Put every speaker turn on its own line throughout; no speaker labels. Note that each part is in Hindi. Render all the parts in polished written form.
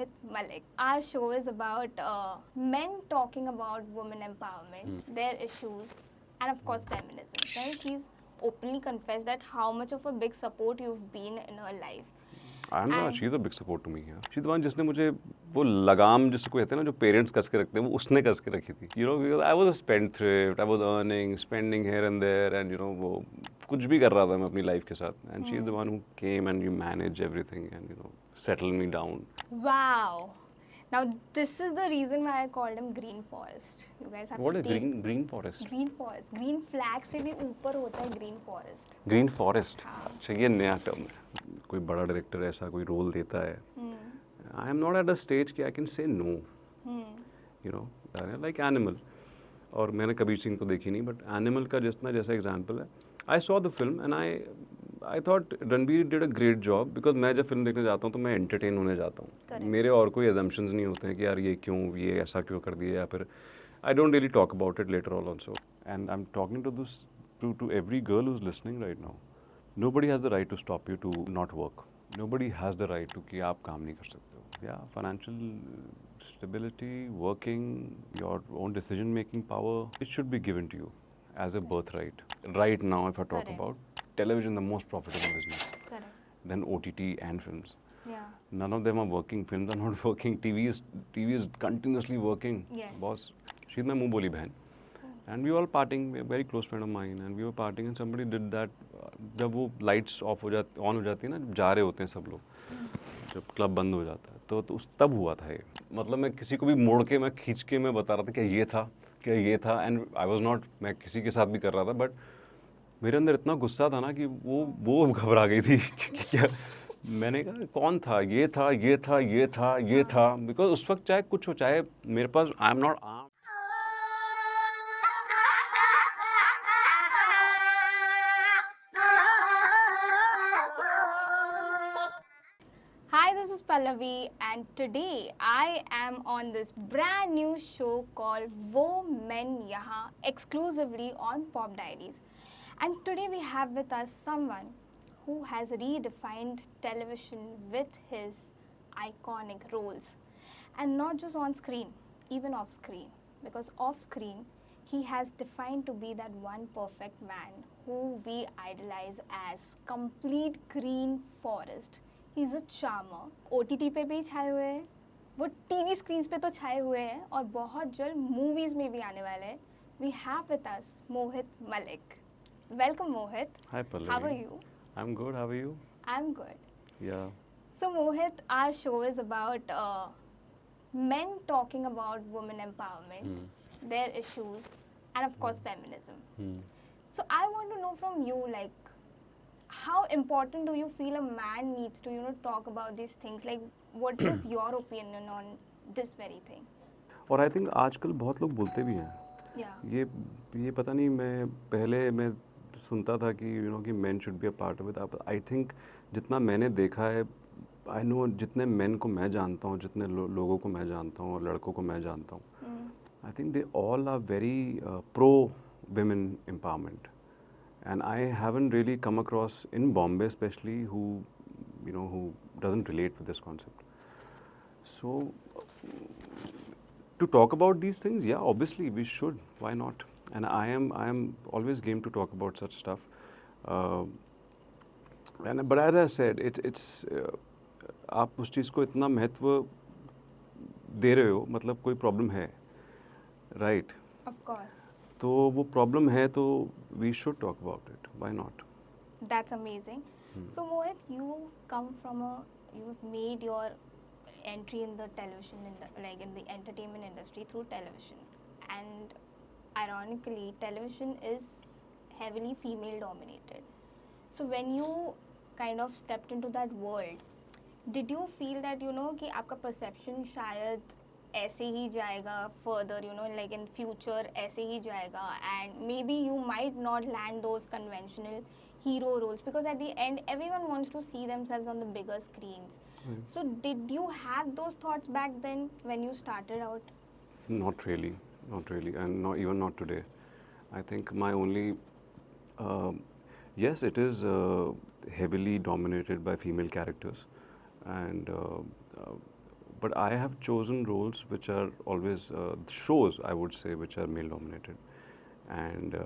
Mohit Malik. Our show is about men talking about women empowerment, their issues, and of course feminism. Then she's openly confessed that how much of a big support you've been in her life.
I am not,
And-
she is a big support to me. She the one जिसने मुझे वो लगाम जिसको कहते हैं ना, जो पेरेंट्स कस के रखते हैं, वो उसने कस के रखी थी। You know, I was a spendthrift, I was earning, spending here and there, and you know वो कुछ भी कर रहा था मैं अपनी लाइफ के साथ, and she is the one who came and you manage everything and you no settle me down.
Wow. Now this is the reason why I called him Green Forest. You guys have
what
to
is
take
green forest?
Green Forest. Green flag से भी ऊपर होता है Green Forest.
ग्रीन फॉरेस्ट,
हाँ।
अच्छा ये नया टर्म है। कोई बड़ा डायरेक्टर ऐसा कोई रोल देता है, I am not at a stage कि I can say no, you know, like animal. और मैंने कबीर सिंह तो देखी नहीं, बट एनिमल का जितना जैसा एग्जाम्पल है, I saw the film and I thought Ranbir did a great job, because मैं जब फिल्म देखने जाता हूँ तो मैं एंटरटेन होने जाता हूँ।
Correct.
मेरे और कोई एजम्पशंस नहीं होते हैं कि यार ये क्यों, ये ऐसा क्यों कर दिया, या फिर I don't really talk about it later on also. And I am talking to this to every girl who is listening right now, nobody has the right to stop you to not work. Nobody has the right to कि आप काम नहीं कर सकते हो। Yeah, financial stability, working, your own decision making power, it should be given to you as a birthright. Right now, if I talk
Correct.
about television, the most profitable business,
Correct.
then OTT and films.
Yeah.
None of them are working. Films are not working. TV is continuously working.
Yes.
Boss, she's my मुंह बोली बहन. And we were all partying, a very close friend of mine, and we were partying and somebody did that. जब वो lights off हो जाती, on हो जाती है ना, जब जा रहे होते हैं सब लोग, जब क्लब बंद हो जाता है, तो उस तब हुआ था ये। मतलब मैं किसी को भी मोड़ के, मैं खींच के मैं बता रहा था क्या ये था, एंड आई वाज नॉट, मैं किसी के साथ भी कर रहा था, बट मेरे अंदर इतना गुस्सा था ना कि वो घबरा गई थी कि क्या। मैंने कहा कौन था, ये था, ये था, ये था, ये था, बिकॉज उस वक्त चाहे कुछ हो, चाहे मेरे पास I am not arm.
Hi, this is Pallavi, and today I am on this brand new show called Wo Men Yahan, exclusively on Pop Diaries. And today we have with us someone who has redefined television with his iconic roles. And not just on screen, even off screen. Because off screen, he has defined to be that one perfect man who we idolize as complete green forest. He's a charmer. OTT पे भी छाए हुए हैं, वो TV screens पे तो छाए हुए हैं, और बहुत जल्द movies में भी आने वाले हैं. We have with us Mohit Malik. Welcome, Mohit.
Hi Pallavi.
How are you?
I'm good. How are you?
I'm good.
Yeah.
So Mohit, our show is about men talking about women empowerment, their issues, and of course feminism. So I want to know from you, like, how important do you feel a man needs to, talk about these things? Like, what is your opinion on this very thing?
और आई थिंक आजकल बहुत लोग बोलते भी हैं
Yeah.
ये पता नहीं, मैं सुनता था कि यू नो कि main should be a part of it. I think जितना मैंने देखा है, आई नो जितने मेन को मैं जानता हूँ, जितने लोगों को मैं जानता हूँ और लड़कों को मैं जानता हूँ, I think they all are very pro women empowerment, and I haven't really come across in Bombay especially who doesn't relate with this concept. So to talk about these things, yeah, obviously we should, why not? And I am always game to talk about such stuff, but as I said, it's आप उस चीज़ को इतना महत्व दे रहे हो, मतलब कोई प्रॉब्लम है, राइट?
Of course.
तो वो प्रॉब्लम है, तो we should talk about it, why not?
That's amazing. So Mohit, you've made your entry in the television, in the entertainment industry through television, and ironically, television is heavily female dominated. So when you kind of stepped into that world, did you feel that कि आपका perception शायद ऐसे ही जाएगा further, like in future ऐसे ही जाएगा, and maybe you might not land those conventional hero roles, because at the end everyone wants to see themselves on the bigger screens. So did you have those thoughts back then when you started out?
Not really, and even not today. I think my only, yes, it is heavily dominated by female characters, and but I have chosen roles which are always shows, I would say, which are male dominated, and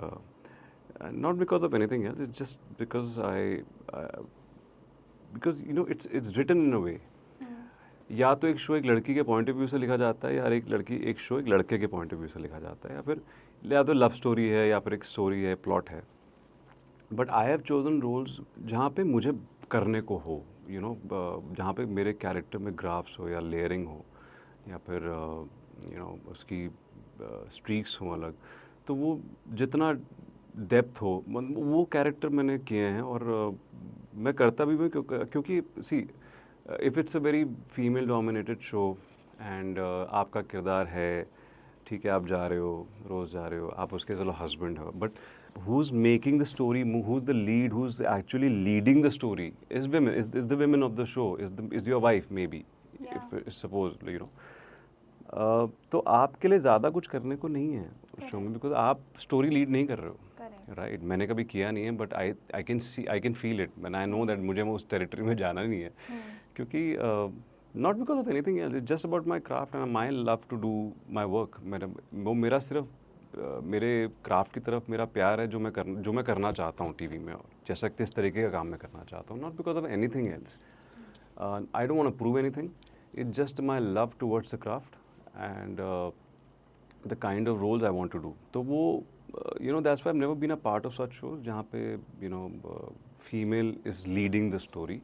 not because of anything else. It's just because because you know it's written in a way. या तो एक शो एक लड़की के पॉइंट ऑफ व्यू से लिखा जाता है, या एक शो एक लड़के के पॉइंट ऑफ व्यू से लिखा जाता है, या तो लव स्टोरी है या फिर एक स्टोरी है, प्लॉट है. But I have chosen roles जहाँ पे मुझे करने को हो, यू नो, जहाँ पे मेरे कैरेक्टर में ग्राफ्स हो या लेयरिंग हो या फिर यू नो उसकी स्ट्रीक्स हो अलग, तो वो जितना डेप्थ हो वो कैरेक्टर मैंने किए हैं. और मैं करता भी हूँ क्योंकि सी if it's a very female dominated show and आपका किरदार है, ठीक है, आप जा रहे हो, रोज़ जा रहे हो, आप उसके चलो हस्बैंड हो, but who is making the story, who's the lead, who's actually leading the story is women, is the women of the show, is your wife maybe, if suppose, you know. तो आपके लिए ज़्यादा कुछ करने को नहीं है उस शो में, बिकॉज आप स्टोरी लीड नहीं कर रहे हो, राइट. मैंने कभी किया नहीं है, but I can feel it and I know that मुझे उस टेरिटरी में जाना नहीं है, क्योंकि not because of anything else, it's just about my craft and my love to do my work. वो मेरा सिर्फ मेरे क्राफ्ट की तरफ मेरा प्यार है, जो मैं करना चाहता हूँ टीवी में, और जैसा कि इस तरीके का काम मैं करना चाहता हूँ, not because of anything else. I don't want to prove anything, it's just my love towards the craft and the kind of roles I want to do. तो वो you know that's why I have never been a part of such shows जहाँ पे you know female is leading the story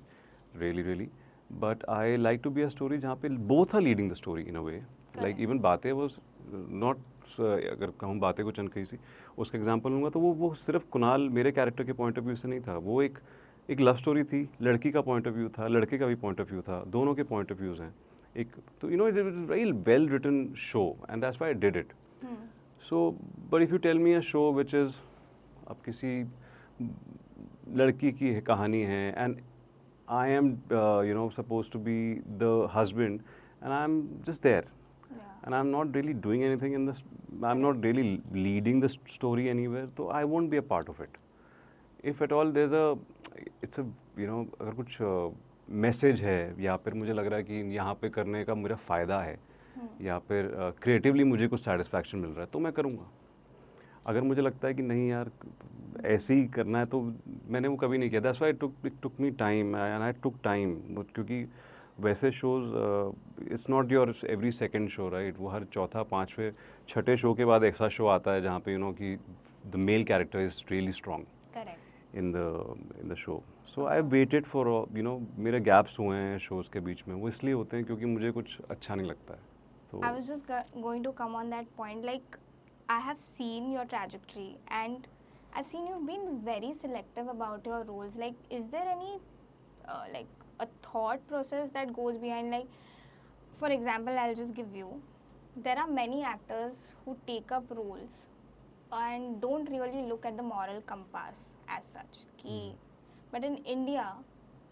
really, but I like to be a story जहाँ पे both are leading the story in a way. Like even बातें वाज नॉट, अगर कहूँ बातें को चंद कही सी उसका एग्जांपल लूँगा, तो वो सिर्फ कुणाल मेरे कैरेक्टर के पॉइंट ऑफ व्यू से नहीं था. वो एक लव स्टोरी थी, लड़की का पॉइंट ऑफ व्यू था, लड़के का भी पॉइंट ऑफ व्यू था, दोनों के पॉइंट ऑफ व्यूज़ हैं एक. तो you know it is very well written show and that's why I did it. So but if you tell me a show which is, अब किसी लड़की की कहानी है and I am you know suppose to be the husband and I am just there and I'm not really doing anything in this, I'm not really leading the story anywhere, so I won't be a part of it. If at all there's it's a, you know, अगर कुछ मैसेज है या फिर मुझे लग रहा है कि यहाँ पे करने का मेरा फ़ायदा है या फिर क्रिएटिवली मुझे कुछ सेटिस्फैक्शन मिल रहा है, तो मैं करूँगा. अगर मुझे लगता है कि नहीं यार ऐसे ही करना है, तो मैंने वो कभी नहीं किया. That's why it took me time and I took time, क्योंकि वैसे shows it's not your every second show, right. वो हर चौथा, पाँचवें, छठे शो के बाद ऐसा शो आता है जहाँ पे यू नो कि the male character is really strong in the show. So I waited for, you know, मेरे गैप्स हुए हैं शोज़ के बीच में, वो इसलिए होते हैं क्योंकि मुझे कुछ अच्छा नहीं लगता है. So
I was just going to come on that point. Like, I have seen your trajectory and I've seen you've been very selective about your roles. Like, is there any like a thought process that goes behind? Like, for example, I'll just give you, there are many actors who take up roles and don't really look at the moral compass as such. But in India,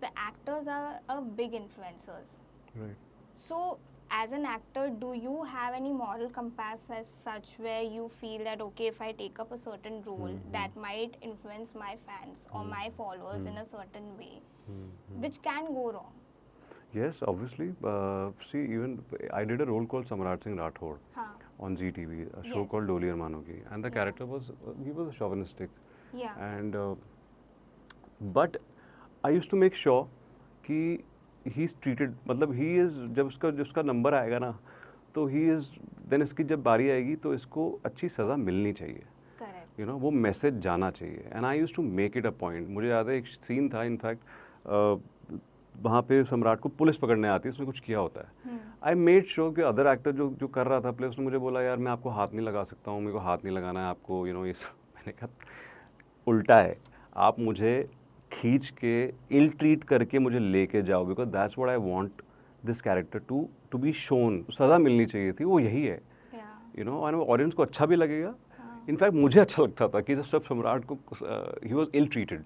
the actors are a big influencers.
Right.
So as an actor, do you have any moral compass as such where you feel that, okay, if I take up a certain role, that might influence my fans or my followers in a certain way, which can go wrong?
Yes, obviously. See, even I did a role called Samrat Singh Rathod on Zee TV, a show called Doli Armano Ki, and the character was, he was chauvinistic.
Yeah.
And but I used to make sure कि ही इज़ ट्रीटेड, मतलब ही इज़, जब उसका नंबर आएगा ना, तो ही इज़ देन, इसकी जब बारी आएगी तो इसको अच्छी सज़ा मिलनी चाहिए. यू नो, वो मैसेज जाना चाहिए. And I use to make it a point. मुझे याद है एक सीन था, इनफैक्ट वहाँ पे सम्राट को पुलिस पकड़ने आती है, उसने कुछ किया होता है. आई मेड श्योर कि अदर एक्टर जो कर रहा था प्ले, उसने मुझे बोला यार मैं आपको हाथ नहीं लगा सकता हूँ, मेरे को हाथ नहीं लगाना है आपको, यू नो ये सब. मैंने कहा उल्टा है, आप मुझे खींच के इल ट्रीट करके मुझे लेके जाओ, because that's what I want this character to be shown. सज़ा मिलनी चाहिए थी, वो यही है. यू नो, और ऑडियंस को अच्छा भी लगेगा. इनफैक्ट मुझे अच्छा लगता था कि जब सम्राट को ही was ill treated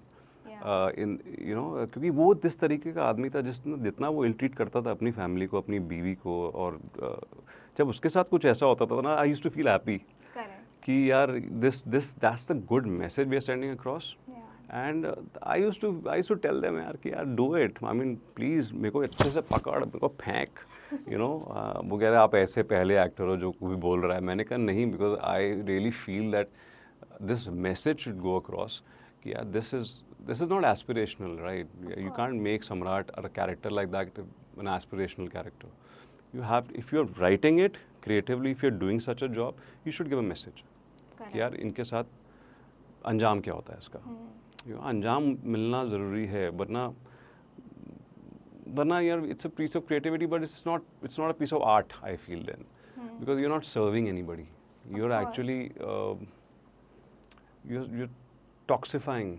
in, you know, क्योंकि वो जिस तरीके का आदमी था, जितना वो इल ट्रीट करता था अपनी फैमिली को, अपनी बीवी को, और जब उसके साथ कुछ ऐसा होता था ना, I used to feel happy कि यार that's the good message we are sending across. And I use to tell them यार कि यार do it, I mean please मेरे को अच्छे से पकड़, मेरे को फेंक, यू नो। वो कह रहे आप ऐसे पहले एक्टर हो जो कोई बोल रहा है। मैंने कहा नहीं, because I really feel that this message should go across कि यार this is not aspirational, right? You can't make सम्राट और a character like that N aspirational character. You have, if you're writing it creatively, if you're doing such a job, you should give a message कि यार इनके साथ अंजाम क्या होता है इसका. अंजाम मिलना ज़रूरी है, वरना यार it's a piece of creativity but it's not a piece of art, I feel then. Because you're not serving anybody, you're actually you're toxifying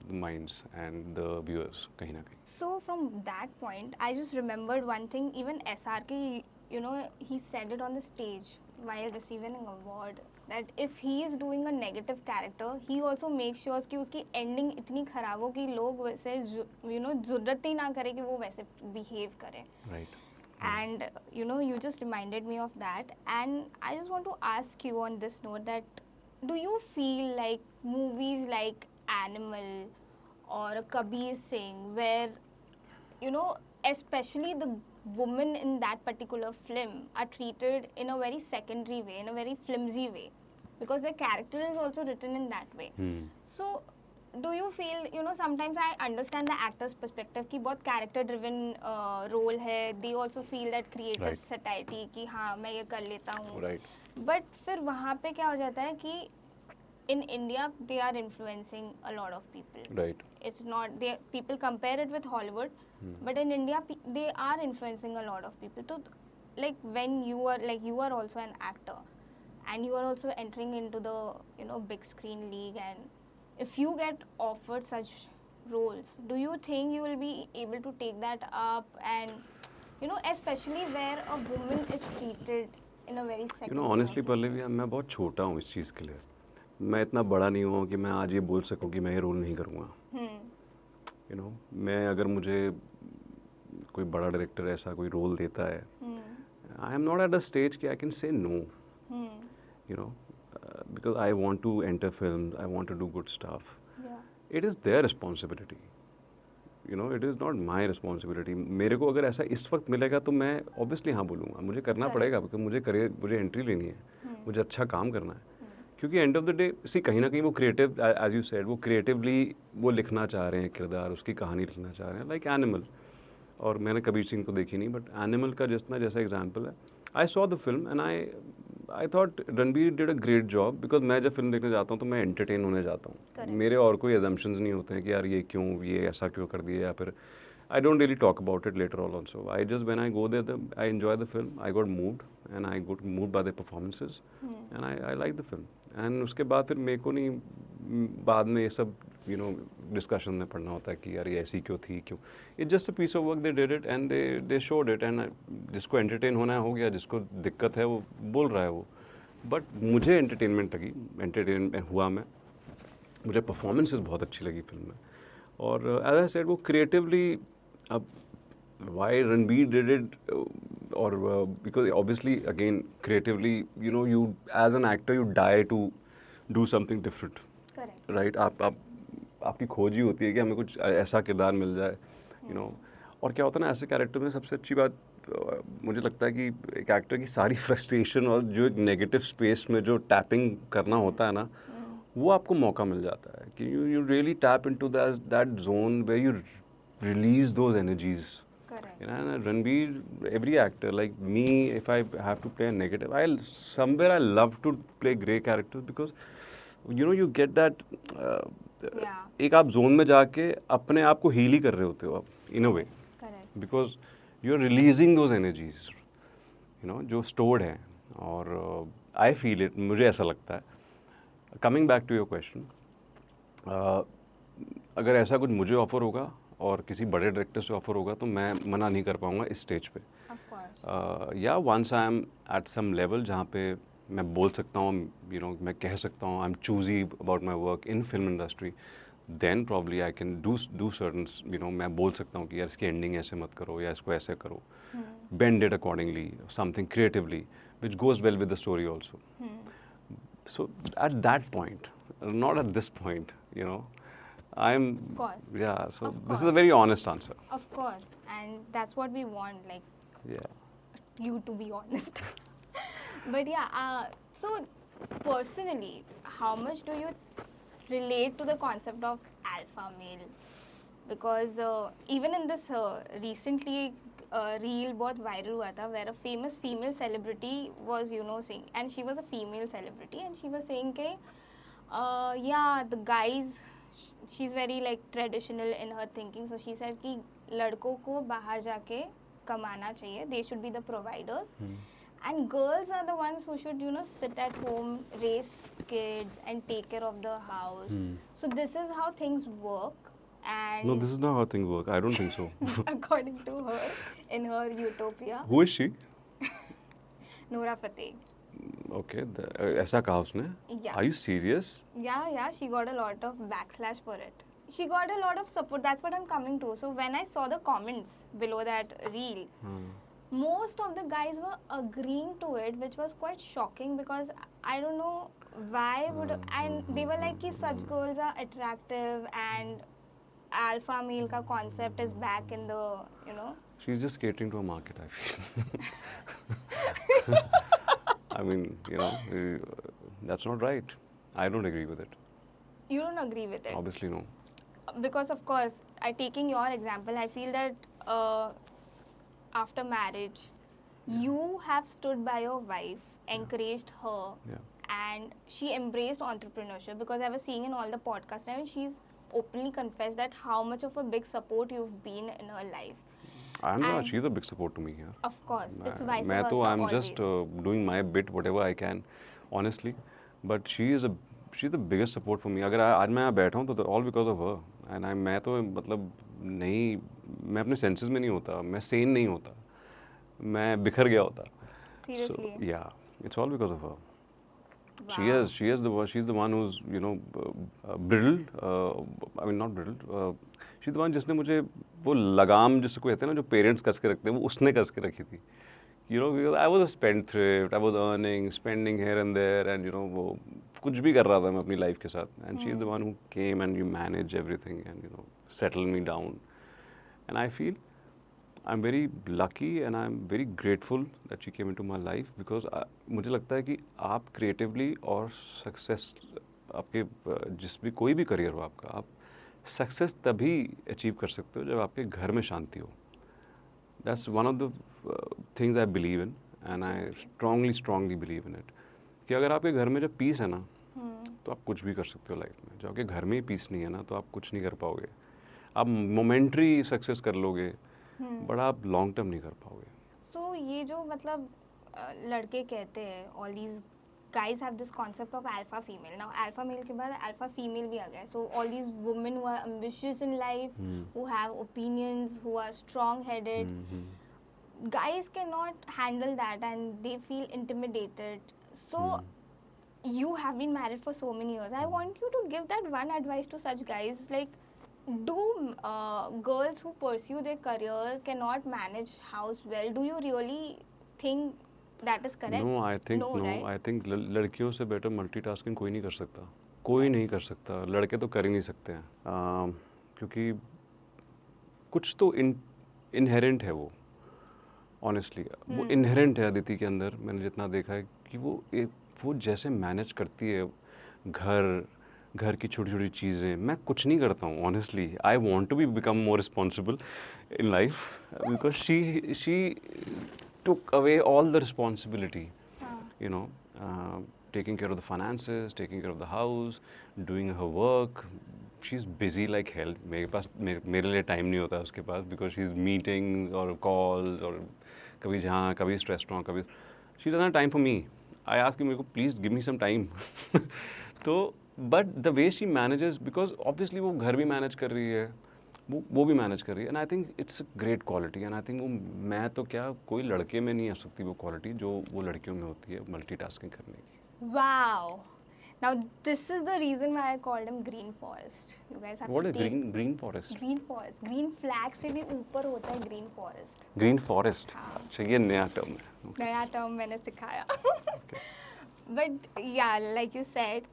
the minds and the viewers kahin na kahin.
So from that point, I just remembered one thing. Even SRK, you know, he said it on the stage while receiving an award that if he is doing a negative character, he also makes sure कि उसकी ending इतनी खराब हो कि लोग वैसे you know ज़रूरत ही ना करे कि वो वैसे behave करे.
Right.
And you know, you just reminded me of that, and I just want to ask you on this note that do you feel like movies like Animal or Kabir Singh, where you know especially the women in that particular film are treated in a very secondary way, in a very flimsy way, because their character is also written in that way. So do you feel, you know, sometimes I understand the actor's perspective कि बहुत character driven role है, they also feel that creative satiety कि हाँ मैं ये कर लेता हूँ.
Right.
But फिर वहाँ पे क्या हो जाता है कि in India they are influencing a lot of people.
Right.
It's not, they people compare it with Hollywood, but in India they are influencing a lot of people. So like when you are also an actor and you are also entering into the, you know, big screen league, and if you get offered such roles, do you think you will be able to take that up? And you know, especially where a woman is treated in a very secondary
You know, honestly Pallavi, मैं बहुत छोटा हूँ इस चीज़ के लिए. मैं इतना बड़ा नहीं हुआ कि मैं आज ये बोल सकूं कि मैं ये रोल नहीं करूँगा. You know, मैं अगर मुझे कोई बड़ा डायरेक्टर ऐसा कोई रोल देता है, I am not at a stage कि I can say no, you know, because I want to enter film, I want to do good stuff. It is their responsibility, you know, it is not my responsibility. मेरे को अगर ऐसा इस वक्त मिलेगा तो मैं ऑब्वियसली हाँ बोलूँगा. मुझे करना पड़ेगा, बिकॉज मुझे एंट्री लेनी है, मुझे अच्छा काम करना है. क्योंकि एंड ऑफ द डे सी कहीं ना कहीं वो क्रिएटिव, एज यू सेड, वो क्रिएटिवली वो लिखना चाह रहे हैं किरदार, उसकी कहानी लिखना चाह रहे हैं. लाइक एनिमल, और मैंने कबीर सिंह को देखी नहीं, बट एनिमल का जैसा एग्जांपल है. I saw the film and I thought Ranbir did a great job. Because मैं जब फिल्म देखने जाता हूँ तो मैं एंटरटेन होने जाता हूँ. मेरे और कोई एजम्पशंस नहीं होते हैं कि यार ये क्यों, ये ऐसा क्यों कर दिया, या फिर I don't really talk about it later on also. I just, when I go there, I enjoy the film. I got moved, and I got moved by the performances, and I like the film. And उसके बाद फिर मेरे को नहीं बाद में ये सब, you know, discussion में पढ़ना होता है कि यार ये ऐसी क्यों थी, क्यों. It's just a piece of work. They did it and they showed it, and जिसको entertain होना है हो गया, जिसको दिक्कत है वो बोल रहा है वो. But मुझे entertainment लगी, entertain हुआ मैं. मुझे performances बहुत अच्छी लगी फिल्म में. और as I said, वो creatively, अब why Ranbir did it, or because obviously again creatively, you know, you as an actor you die to do something different.
Correct.
Right. आपकी खोज ही होती है कि हमें कुछ ऐसा किरदार मिल जाए, you know. और क्या होता है ना ऐसे कैरेक्टर में, सबसे अच्छी बात मुझे लगता है कि एक एक्टर की सारी फ्रस्ट्रेशन और जो एक नेगेटिव स्पेस में जो टैपिंग करना होता है ना, वो आपको मौका मिल जाता है कि you really tap into that zone where you release those energies.
Correct.
You know, and Ranbir, every actor like me, if I have to play a negative, I love to play grey characters, because you know you get that एक आप जोन में जाके अपने आप को हील ही कर रहे होते हो आप, in a way.
Correct.
Because you are releasing those energies, you know, जो stored हैं. और I feel it, मुझे ऐसा लगता है. Coming back to your question, अगर ऐसा कुछ मुझे ऑफर होगा और किसी बड़े डायरेक्टर से ऑफर होगा तो मैं मना नहीं कर पाऊँगा इस स्टेज पे. या once I am at some level जहाँ पे मैं बोल सकता हूँ, यू नो, मैं कह सकता हूँ I am choosy about my work in film industry, then probably I can do certain, you know, मैं बोल सकता हूँ कि यार इसकी एंडिंग ऐसे मत करो या इसको ऐसे करो, bend it accordingly, something creatively which goes well with the story also. So at that point, not at this point, you know, I'm,
Of course.
yeah, so
Of
this is a
course.
very honest answer.
Of course, and that's what we want, like
Yeah.
you to be honest. But yeah, so personally, how much do you relate to the concept of alpha male? Because even in this recently reel बहुत viral हुआ था where a famous female celebrity was saying, and she was a female celebrity and she was saying कि yeah, the guys, she's very like traditional in her thinking, so she said कि लड़कों को बाहर जाके कमाना चाहिए, they should be the providers. And girls are the ones who should, sit at home, raise kids, and take care of the house. So this is how things work. And
No, this is not how things work. I don't think so.
according to her, in her utopia,
Who is she?
Noora Fateh.
Okay, ऐसा कहा उसने?
Yeah.
Are you serious?
Yeah, she got a lot of backslash for it. She got a lot of support. That's what I'm coming to. So when I saw the comments below that reel, most of the guys were agreeing to it, which was quite shocking because I don't know why would, and they were like कि such girls are attractive and alpha male का concept is back in the,
She's just catering to a market, I feel. I mean, that's not right. I don't agree with it.
you don't agree with it.
Obviously, no.
Because of course, taking your example, I feel that after marriage, you have stood by your wife, encouraged her,
Yeah.
and she embraced entrepreneurship. Because I was seeing in all the podcasts, and she's openly confessed that how much of a big support you've been in her life.
I'm not.
And-
She's a big support to me here.
Of course, it's vice
मैं
versa
तो I'm
always.
just doing my bit, whatever I can, honestly. But she's the biggest support for me. अगर आज मैं यहाँ बैठा हूँ तो all because of her. And मैं तो मतलब नहीं, मैं अपने senses में नहीं होता, मैं sane नहीं होता, मैं बिखर गया होता.
Seriously.
So, yeah, it's all because of her.
Wow.
She's the one who's brittled. I mean not brittled. She's the one जिसने मुझे वो लगाम जिसको कहते हैं ना जो पेरेंट्स कस के रखते हैं वो उसने कस के रखी थी. Because I was a spendthrift, I was earning, spending here and there, and वो कुछ भी कर रहा था मैं अपनी लाइफ के साथ. And she's the one who came and you manage everything and settled me down. And I feel I'm very lucky and I'm very grateful that she came into my life because मुझे लगता है कि आप creatively और success आपके जिस भी कोई भी career हो आपका आप success तभी achieve कर सकते हो जब आपके घर में शांति हो. That's one of the things I believe in and I strongly believe in it. कि अगर आपके घर में जब peace है ना तो आप कुछ भी कर सकते हो लाइफ में. जब आपके घर में ही peace नहीं है ना तो आप कुछ नहीं कर पाओगे. आप momentary success कर लोगे बट आप लॉन्ग टर्म नहीं कर पाओगे.
So ये जो मतलब लड़के कहते हैं all these guys have this concept of alpha female. Now alpha male के बाद alpha female भी आ गया. So all these women who are ambitious in life, who have opinions, who are strong headed, guys cannot handle that and they feel intimidated. So you have been married for so many years. I want you to give that one advice to such guys, like do girls who pursue their career cannot manage house well? Do you really think that is correct?
No, I think no.
right?
I think लड़कियों से बेटर मल्टीटास्किंग कोई नहीं कर सकता. कोई नहीं कर सकता. लड़के तो कर ही नहीं सकते हैं क्योंकि कुछ तो इनहेरेंट है वो. ऑनेस्टली वो इनहेरेंट है अदिति के अंदर. मैंने जितना देखा है कि वो जैसे मैनेज करती है घर की छोटी छोटी चीज़ें. मैं कुछ नहीं करता हूँ honestly. I want to be become more responsible in life because she took away all the responsibility, taking care of the finances, taking care of the house, doing her work. She's busy like hell. मेरे लिए time नहीं होता उसके पास because she's meetings or calls or कभी stressed हूँ कभी. She doesn't have time for me. I ask him, please give me some time. तो but the way she manages, because obviously वो घर भी manage कर रही है, वो भी मैनेज कर रही है. And I think it's a great quality. And I think वो मैं तो क्या कोई लड़के में नहीं आ सकती वो क्वालिटी जो वो लड़कियों में होती है मल्टीटास्किंग करने की.
Wow. Now this is the reason why I called him Green Forest. You guys have
What
to
is
take
green forest?
Green Forest. Green flag से भी ऊपर होता है Green Forest.
Green forest.
हाँ.
अच्छा ये नया टर्म है.
नया टर्म मैंने सिखाया. But yeah, like you said,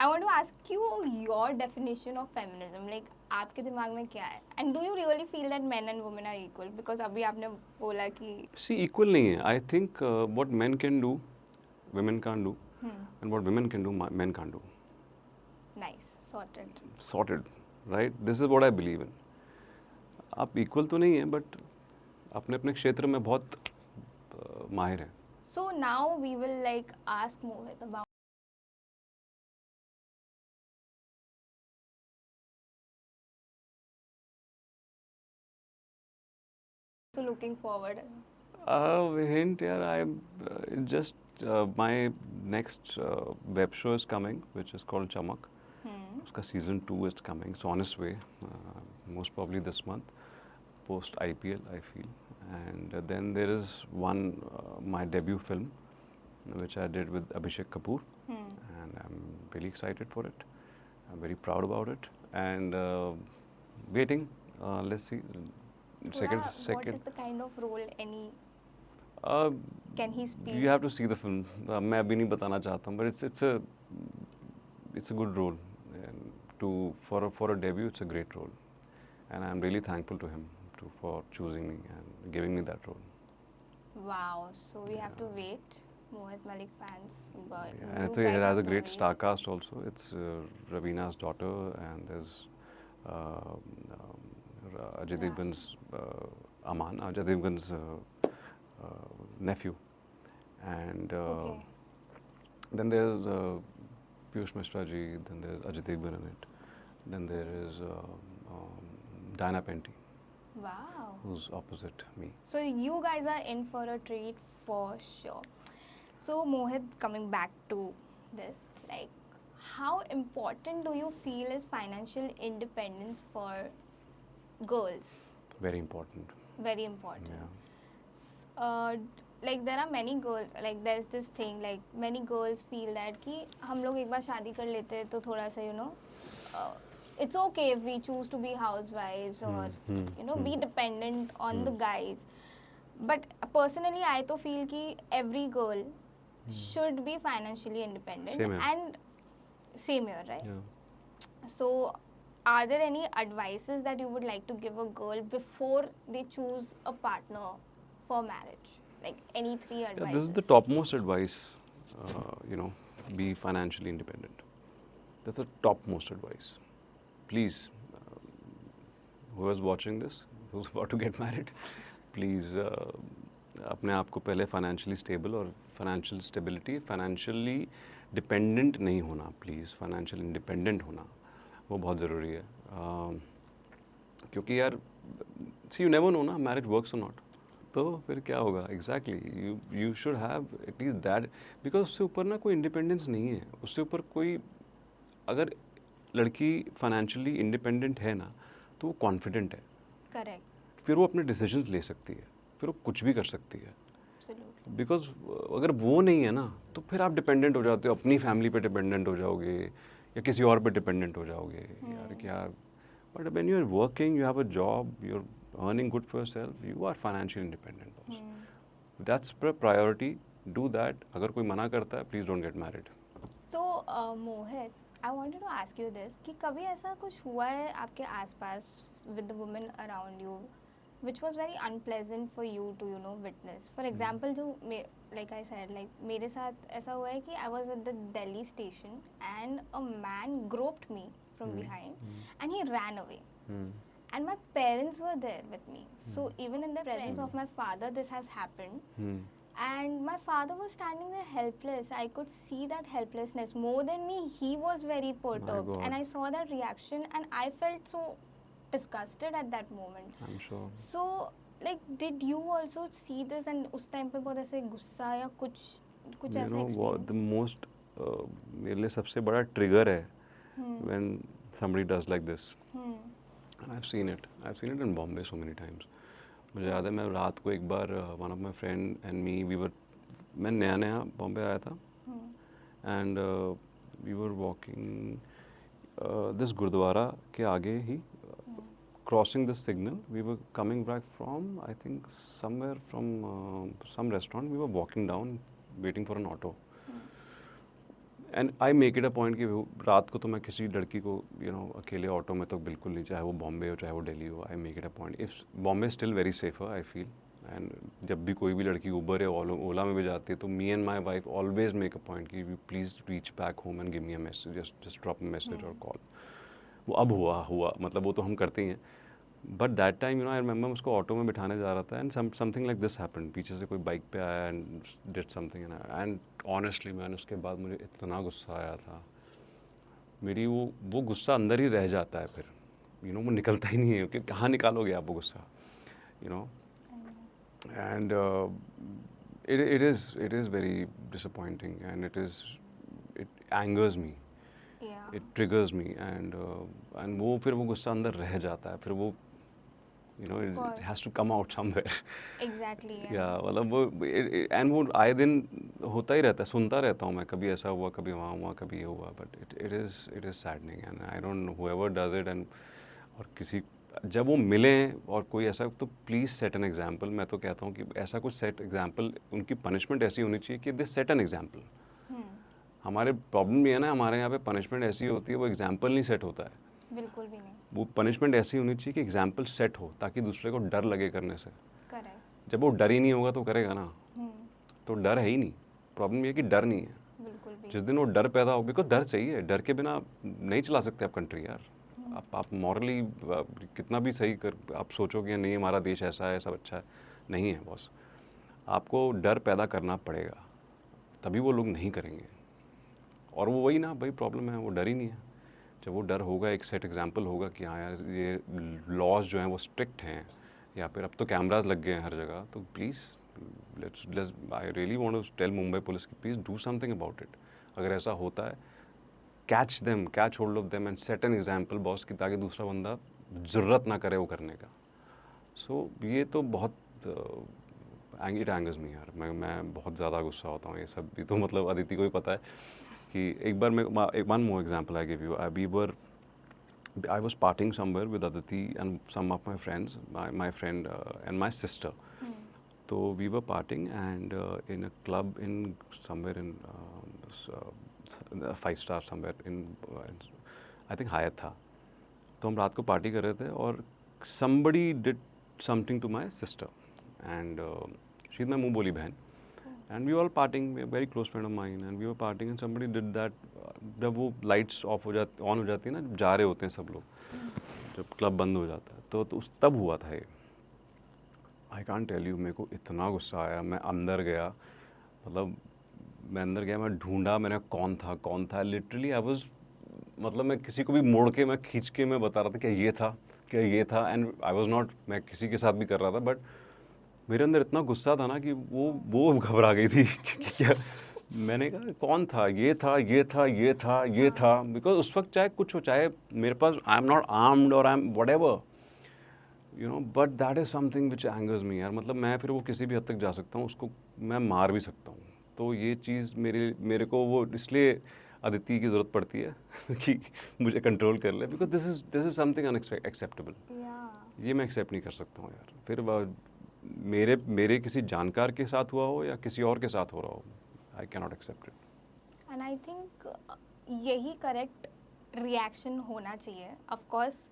I want to ask you your definition of feminism. Like आपके दिमाग में क्या है? And do you really feel that men and women are equal? Because अभी आपने बोला कि
See, equal नहीं है. I think what men can do, women can't do, and what women can do, men can't do.
nice, sorted.
Sorted, right? This is what I believe in. आप equal तो नहीं है, but अपने अपने क्षेत्र में बहुत माहिर हैं.
So now we will like ask Mohit about. So looking forward.
Hint, yeah, just my next web show is coming, which is called Chamak. उसका season 2 is coming. It's on its way, most probably this month, post IPL, I feel. And then there is one, my debut film, which I did with Abhishek Kapoor, and I'm really excited for it. I'm very proud about it, and waiting. Let's see.
थोड़ा, what is the kind of role any
Uh,
can he speak?
You have to see the film. मैं अभी नहीं बताना चाहता हूँ, but it's a good role. And for a debut, it's a great role, and I'm really thankful to him for choosing me and giving me that role.
Wow, so we have to wait. Mohit Malik fans, but
Yeah,
you
and
guys
it has
have
a
to
great
wait.
star cast also. It's Ravina's daughter, and there's Ajay
Yeah.
Devgan's Aman, Ajay Devgan's nephew, and
Okay.
then there's Piyush Mishra ji, then there's Ajay Devgan in it, then there is Diana Penty,
Wow.
who's opposite me.
So you guys are in for a treat for sure. So Mohit, coming back to this, like how important do you feel is financial independence for girls?
Very important.
Very important.
Yeah.
Like there are many girls, like there's this thing, like many girls feel that कि हम लोग एक बार शादी कर लेते हैं तो थोड़ा सा it's okay if we choose to be housewives or be dependent on the guys. But personally I तो feel कि every girl should be financially independent.
Same here.
And same here, right?
Yeah.
So are there any advices that you would like to give a girl before they choose a partner for marriage? Like any 3 advices?
Yeah, this is the topmost advice, be financially independent. That's the topmost advice. Please, whoever's watching this, who's about to get married, please अपने आप को पहले financially stable और financial stability, financially dependent नहीं होना, please, financially independent होना, वो बहुत ज़रूरी है. क्योंकि यार, see, you never know ना, marriage works or not. तो फिर क्या होगा? Exactly, you should have at least that, because उससे ऊपर ना कोई independence नहीं है. उससे ऊपर कोई, अगर लड़की financially independent है ना, तो वो confident है.
Correct.
फिर वो अपने decisions ले सकती है. फिर वो कुछ भी कर सकती है.
Absolutely.
बिकॉज अगर वो नहीं है ना, तो फिर आप डिपेंडेंट हो जाते हो, अपनी फैमिली पे डिपेंडेंट हो जाओगे या किसी और पे डिपेंडेंट हो जाओगे. यार क्या, but when you are working, you have a job, you are earning good for yourself, you are financially independent. That's priority. Do that. अगर कोई मना करता है, please don't get married.
So Mohit, I wanted to ask you this कि कभी ऐसा कुछ हुआ है आपके आसपास with the women around you which was very unpleasant for you to witness? For example, जो like I said, like मेरे साथ ऐसा हुआ है कि I was at the Delhi station and a man groped me from behind and he ran away. And my parents were there with me. So even in the presence of my father, this has happened. And my father was standing there helpless. I could see that helplessness. More than me, he was very perturbed.
God.
And I saw that reaction and I felt so disgusted at that moment.
I'm sure.
So, like, did you also see this and उस time पे बहुत ऐसे गुस्सा या कुछ ऐसा
You know what,
experience?
the most मेरे लिए सबसे बड़ा trigger है when somebody does like this. And I've seen it in Bombay so many times. मुझे याद है, मैं रात को एक बार one of my friend and me, मैं नया बॉम्बे आया था, and we were walking this gurdwara के आगे ही, crossing the signal. We were coming back from, I think, somewhere from some restaurant. We were walking down, waiting for an auto. And I make it a point कि रात को तो मैं किसी लड़की को अकेले ऑटो में तो बिल्कुल नहीं, चाहे वो बॉम्बे हो चाहे वो दिल्ली हो। I make it a point, if Bombay still very safer I feel, and जब भी कोई भी लड़की उबर या ओला में भी जाती है तो me and my wife always make a point कि you please reach back home and give me a message, just drop a message और कॉल। वो अब हुआ मतलब वो तो हम करते ही हैं, but that time I remember उसको ऑटो में बिठाने जा रहा था and something like this happened, पीछे से कोई बाइक पे आया and did something, and honestly man उसके बाद मुझे इतना गुस्सा आया था, मेरी वो गुस्सा अंदर ही रह जाता है फिर, वो निकलता ही नहीं है, कि कहाँ निकालोगे आप वो गुस्सा, and it is very disappointing, and it angers me,
Yeah.
it triggers me, and वो फिर वो गुस्सा अंदर रह जाता है, फिर वो it
course.
has to come out somewhere.
Exactly.
या मतलब वो एंड वो आए दिन होता ही रहता है, सुनता रहता हूँ मैं, कभी ऐसा हुआ, कभी वहाँ हुआ, कभी ये हुआ, but it is saddening, and I don't know whoever does it, and और किसी जब वो मिलें और कोई ऐसा, तो प्लीज़ सेट एन एग्जाम्पल। मैं तो कहता हूँ कि ऐसा कुछ सेट एग्जाम्पल, उनकी पनिशमेंट ऐसी होनी चाहिए कि दिस सेट एन एग्जाम्पल। हमारे प्रॉब्लम ये है ना, हमारे यहाँ पे पनिशमेंट ऐसी होती है, वो एग्जाम्पल नहीं सेट होता है,
बिल्कुल भी नहीं।
वो पनिशमेंट ऐसी होनी चाहिए कि एग्जाम्पल सेट हो, ताकि दूसरे को डर लगे करने से।
करेक्ट।
जब वो डर ही नहीं होगा तो करेगा ना, तो डर है ही नहीं। प्रॉब्लम ये है कि डर नहीं है।
बिल्कुल भी।
जिस दिन वो डर पैदा हो, बिकॉज डर चाहिए, डर के बिना नहीं चला सकते आप कंट्री यार। आप मॉरली कितना भी सही कर, आप सोचोगे नहीं हमारा देश ऐसा है, सब अच्छा है, नहीं है बॉस। आपको डर पैदा करना पड़ेगा, तभी वो लोग नहीं करेंगे। और वो वही ना भाई, प्रॉब्लम है वो डर ही नहीं है। जब वो डर होगा, एक सेट एग्जाम्पल होगा कि हाँ यार ये लॉज जो हैं वो स्ट्रिक्ट हैं, या फिर अब तो कैमराज लग गए हैं हर जगह, तो please let's I really want to tell Mumbai police की please do something about it. अगर ऐसा होता है, catch hold of them and set an example boss की, ताकि दूसरा बंदा ज़रूरत ना करे वो करने का। सो ये तो बहुत इट एंगर्स मी यार, मैं बहुत ज़्यादा गुस्सा होता हूँ ये सब भी। तो मतलब अदिति को भी पता है कि एक बार मैं one more example I give you, I was partying somewhere with Aditi and some of my friends, my friend and my sister. So we were partying and in a club in somewhere in 5 star somewhere in I think Hyatt था। तो हम रात को पार्टी कर रहे थे और somebody did something to my sister and she's my मुँह बोली बहन, and we were all partying, a very close friend of mine, and we were partying and somebody did that। जब वो लाइट्स ऑफ हो जाती, ऑन हो जाती है ना, जब जा रहे होते हैं सब लोग, जब क्लब बंद हो जाता है, तो उस तब हुआ था ये। आई कांट टेल यू, मेरे को इतना गुस्सा आया, मैं अंदर गया, मतलब मैं अंदर गया, मैं ढूंढा, मैंने कौन था लिटरली आई वाज, मतलब मैं किसी को भी मोड़ के, मैं खींच के मैं बता रहा था क्या ये था, एंड आई वाज नॉट, मैं किसी के साथ भी कर रहा था, बट मेरे अंदर इतना गुस्सा था ना कि वो घबरा गई थी कि क्या। मैंने कहा कौन था, ये था, बिकॉज उस वक्त चाहे कुछ हो, चाहे मेरे पास आई एम नॉट आर्म्ड और I am whatever, but that is something which angers me यार। मतलब मैं फिर वो किसी भी हद तक जा सकता हूँ, उसको मैं मार भी सकता हूँ। तो ये चीज़ मेरे को वो इसलिए अदिति की ज़रूरत पड़ती है कि मुझे कंट्रोल कर ले, because this is something unacceptable. ये मैं एक्सेप्ट नहीं कर सकता हूँ यार। फिर मेरे किसी जानकार के साथ हुआ हो या किसी और के साथ हो रहा हो, I can not accept it.
And I think यही करेक्ट रिएक्शन होना चाहिए। ऑफ कोर्स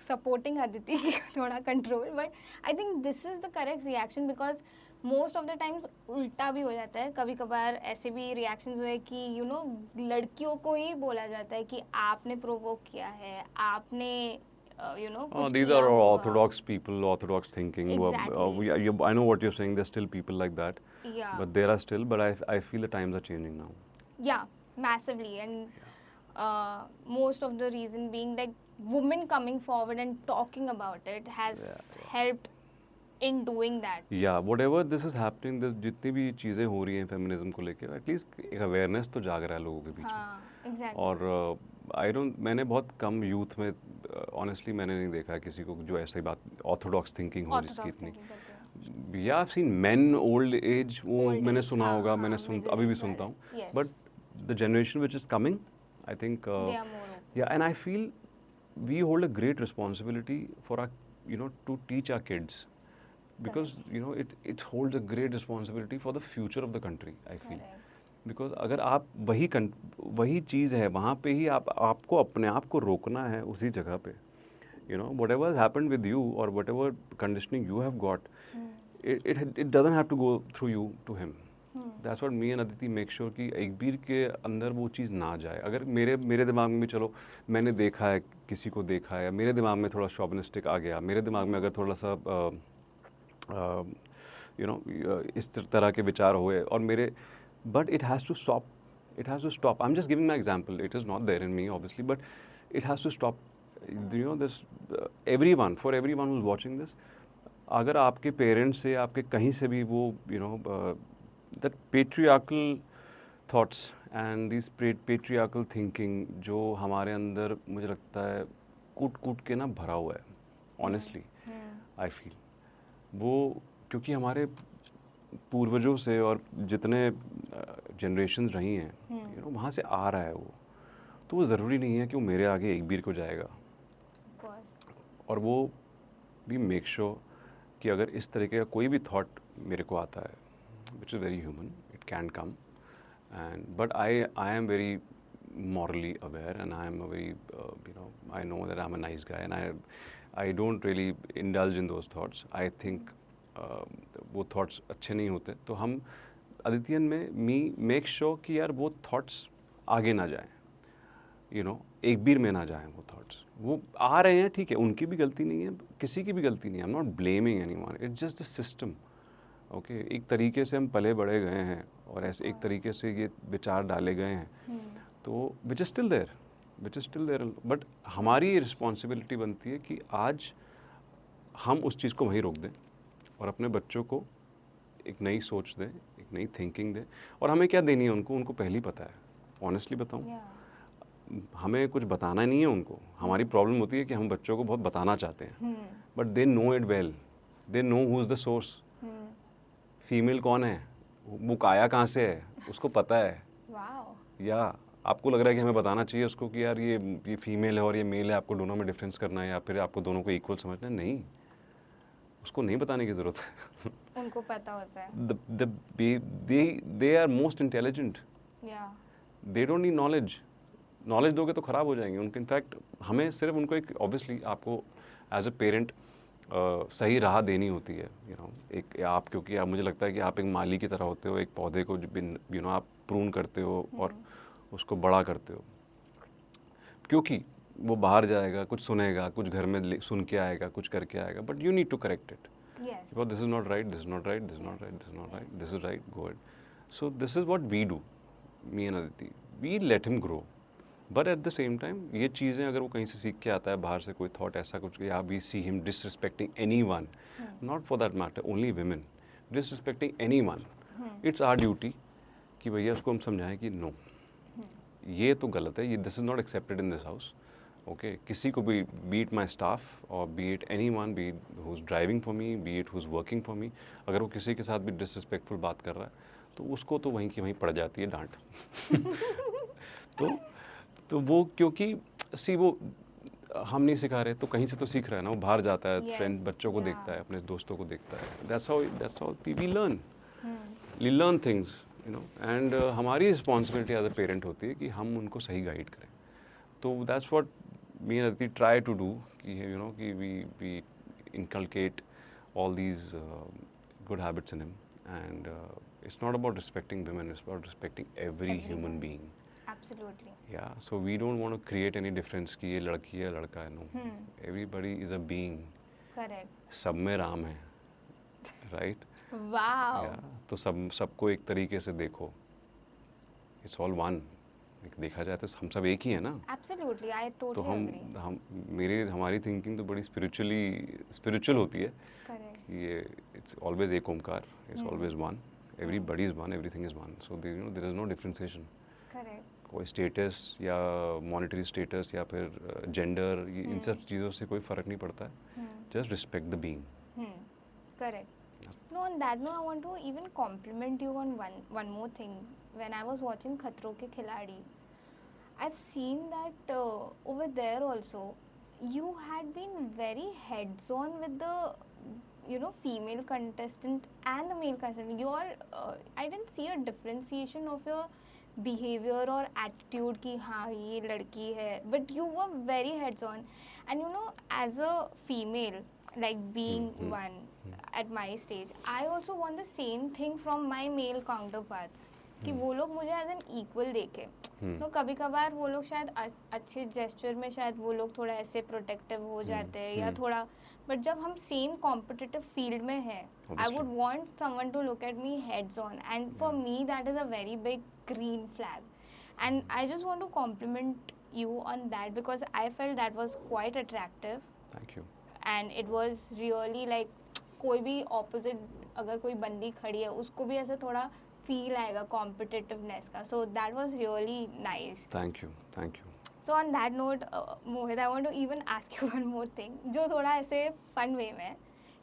सपोर्टिंग अदिति थोड़ा control, but I think this is the correct reaction, because most of the times उल्टा भी हो जाता है। कभी कभार ऐसे भी रिएक्शंस हुए कि लड़कियों को ही बोला जाता है कि आपने प्रोवोक किया है, आपने कुछ
these
किया
are
होगा।
orthodox people, orthodox thinking.
Exactly.
I know what you're saying. There's still people like that.
Yeah.
But there are still. But I feel the times are changing now.
Yeah, massively. And most of the reason being like women coming forward and talking about it has helped in doing that.
Yeah, whatever this is happening, जितनी भी चीज़ें हो रही हैं फेमिनिज्म को लेके, एटलीस्ट एक अवेयरनेस तो जाग रहा है लोगों के बीच में।
हाँ, exactly.
और मैंने बहुत कम यूथ में ऑनेस्टली मैंने नहीं देखा है किसी को जो ऐसी बात ऑर्थोडॉक्स थिंकिंग हो जिसकी इतनी। या I seen men old age, वो मैंने सुना होगा, अभी भी सुनता हूँ, but the generation which is coming, I think या, and I feel we hold a great responsibility for our to teach our kids, because it holds a great responsibility for the future of the country, I feel. Because अगर आप वही चीज़ है वहाँ पे ही आपको अपने आप को रोकना है उसी जगह पे, you know, whatever has happened with you or whatever conditioning you have got, it doesn't have to go through you to him. That's what me and Aditi make sure कि एकबीर के अंदर वो चीज़ ना जाए. अगर मेरे दिमाग में भी चलो मैंने देखा है, किसी को देखा है, मेरे दिमाग में थोड़ा शॉविनिस्टिक आ गया, मेरे दिमाग में अगर थोड़ा सा इस तरह के विचार हुए और मेरे, but it has to stop. It has to stop. I'm just giving my example. It is not there in me, obviously, but it has to stop. You know, this everyone, for everyone who's watching this, अगर आपके पेरेंट्स से, आपके कहीं से भी वो, that patriarchal thoughts and this patriarchal thinking जो हमारे अंदर मुझे लगता है कूट के ना भरा हुआ है, honestly, I feel. वो क्योंकि हमारे पूर्वजों से और जितने जनरेशंस रही हैं, वहाँ से आ रहा है वो, तो वो ज़रूरी नहीं है कि वो मेरे आगे एकबीर को जाएगा. और वो भी मेक श्योर कि अगर इस तरीके का कोई भी थॉट मेरे को आता है, which is very human, it can come, and but I am very morally aware and I am a very I know that I'm a nice guy and I don't really indulge in those thoughts. I think वो थॉट्स अच्छे नहीं होते, तो हम अदितियन में मेक श्योर कि यार वो थॉट्स आगे ना जाएं, एकबीर में ना जाएं वो थॉट्स. वो आ रहे हैं, ठीक है, उनकी भी गलती नहीं है, किसी की भी गलती नहीं है. I am not blaming anyone, it's just the system. Okay, एक तरीके से हम पले बढ़े गए हैं और ऐसे एक तरीके से ये विचार डाले गए हैं, तो which is still there, but हमारी रिस्पॉन्सिबिलिटी बनती है कि आज हम उस चीज़ को वहीं रोक दें और अपने बच्चों को एक नई सोच दें, एक नई थिंकिंग दें. और हमें क्या देनी है उनको पहले ही पता है. ऑनेस्टली बताऊं, हमें कुछ बताना नहीं है उनको. हमारी प्रॉब्लम होती है कि हम बच्चों को बहुत बताना चाहते हैं, but they know it well, they know who is the source. Female कौन है, वो आया कहाँ से है, उसको पता है. या आपको लग रहा है कि हमें बताना चाहिए उसको कि यार ये फीमेल है और ये मेल है, आपको दोनों में डिफरेंस करना है या फिर आपको दोनों को इक्वल समझना है. नहीं, उसको नहीं बताने की ज़रूरत है.
उनको पता होता है.
they are most intelligent. They don't need knowledge दोगे तो ख़राब हो जाएंगे उनके. इनफैक्ट हमें सिर्फ उनको एक, ऑब्वियसली आपको एज अ पेरेंट सही राह देनी होती है. एक आप, क्योंकि आप, मुझे लगता है कि आप एक माली की तरह होते हो, एक पौधे को आप प्रून करते हो और उसको बड़ा करते हो, क्योंकि वो बाहर जाएगा, कुछ सुनेगा, कुछ घर में सुन के आएगा, कुछ करके आएगा, but you need to correct it. Because this is not right, this is not right, this is not right, this is not right, this is right, go ahead. So this is what we do, me and Aditi. We let him grow. But at the same time, ये चीज़ें अगर वो कहीं से सीख के आता है, बाहर से कोई थॉट ऐसा कुछ, या we see him disrespecting anyone, not for that matter, only women, disrespecting anyone, it's our duty कि भैया उसको हम समझाएं कि no, ये तो गलत है, ये this is not accepted in this house. Okay, किसी को भी, बी इट माई स्टाफ और be it anyone, be who is driving for me, be it who is working for me, अगर वो किसी के साथ भी डिसरिस्पेक्टफुल बात कर रहा है तो उसको तो वहीं की वहीं पड़ जाती है डांट. तो वो, क्योंकि वो हम नहीं सिखा रहे, तो कहीं से तो सीख रहा है ना, वो बाहर जाता है, फ्रेंड बच्चों को देखता है, अपने दोस्तों को देखता है. That's how we learn things, and हमारी रिस्पॉन्सिबिलिटी एज अ पेरेंट होती है कि हम उनको सही गाइड करें. तो that's what me and Aditi try to do, कि we inculcate all these good habits in him, and it's not about respecting women, it's about respecting every human being.
Absolutely.
Yeah, so we don't want to create any difference कि ये लड़की है लड़का है. No, everybody is a being.
Correct.
सब में राम है, right?
Wow.
Yeah, तो सबको एक तरीके से देखो, it's all one. देखा जाए तो हम सब एक ही है ना.
Absolutely, I totally
तो
agree.
हमारी थिंकिंग तो बड़ी स्पिरिचुअल होती है.
Correct.
ये इट्स ऑलवेज एक Omkar, it's always one, everybody is one, everything is one. So there is no differentiation.
Correct.
कोई स्टेटस या मॉनेटरी स्टेटस या फिर जेंडर, इन सब चीज़ों से कोई फ़र्क नहीं पड़ता है. Just respect the being.
Correct. No, on that note, I want to even compliment you on one more thing. When I was watching Khatron Ke Khiladi, I've seen that over there also, you had been very heads-on with the female contestant and the male contestant, I didn't see a differentiation of your behavior or attitude कि हाँ ये लड़की है, but you were very heads on. And as a female, like being one at my stage, I also want the same thing from my male counterparts, कि वो लोग मुझे एज एन इक्वल देखे. कभी कभार वो लोग शायद अच्छे जेस्चर में शायद वो लोग थोड़ा ऐसे प्रोटेक्टिव हो जाते हैं या थोड़ा, बट जब हम सेम कॉम्पिटिटिव फील्ड में हैं, I would want someone to look at me heads on, and for me that is a very big green flag. And I just want to compliment you on that because I felt that was quite attractive.
Thank you.
And it was really like कोई भी opposite अगर कोई बंदी खड़ी है उसको भी ऐसे थोड़ा feel आएगा competitiveness का. So that was really nice.
Thank you. Thank you.
So on that note, Mohit, I want to even ask you one more thing जो थोड़ा ऐसे fun way में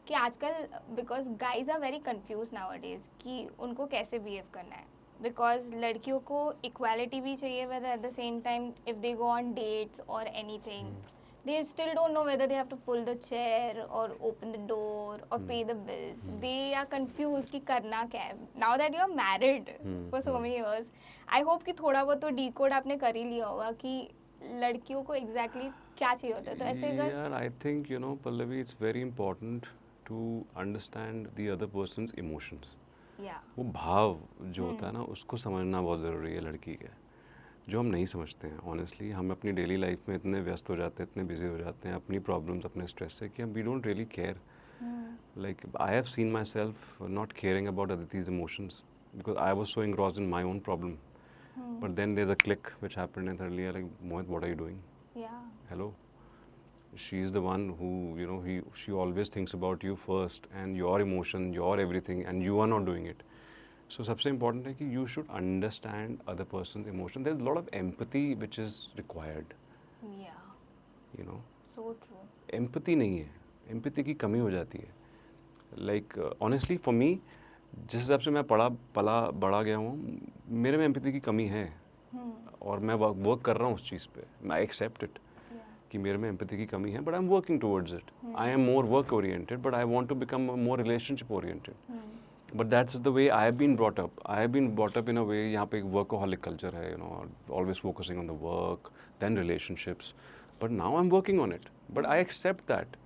कि आजकल because guys are very confused nowadays कि उनको कैसे behave करना है. Because लड़कियों को equality भी चाहिए, whether at the same time if they go on dates or anything, they still don't know whether they have to pull the chair or open the door or pay the bills. They are confused कि करना क्या है. Now that you are married for so many years, I hope कि थोड़ा बहुत तो decode आपने कर ही लिया होगा कि लड़कियों को exactly क्या चाहिए होता है. तो ऐसे अगर
Yeah, I think Pallavi, it's very important to understand the other person's emotions. वो भाव जो होता है ना उसको समझना बहुत ज़रूरी है लड़की के, जो हम नहीं समझते हैं. ऑनेस्टली हम अपनी डेली लाइफ में इतने व्यस्त हो जाते हैं, इतने बिजी हो जाते हैं अपनी प्रॉब्लम्स अपने स्ट्रेस से कि हम we don't really care. Like I have seen myself not caring about Aditi's emotions because I was so engrossed in my own problem. But then there's a click which happened and suddenly like, Mohit, what are you doing? Hello. She's the one who she always thinks about you first and your emotion, your everything, and you are not doing it. So सबसे important है कि you should understand other person's emotion. There's a lot of empathy which is required.
So true.
Empathy नहीं है, empathy की कमी हो जाती है. Like honestly for me, जिस हिसाब से मैं पला बड़ा गया हूँ, मेरे में empathy की कमी है और मैं वर्क कर रहा हूँ उस चीज़ पे. I accept it. कि मेरे में एम्पैथी की कमी है, but I am working towards it. I am more work oriented, but I want to become more relationship oriented. But that's the way I have been brought up. I have been brought up in a way, यहाँ पे एक वर्कोहॉलिक कल्चर है, always focusing on the work then relationships. But now I am working on it, but I accept that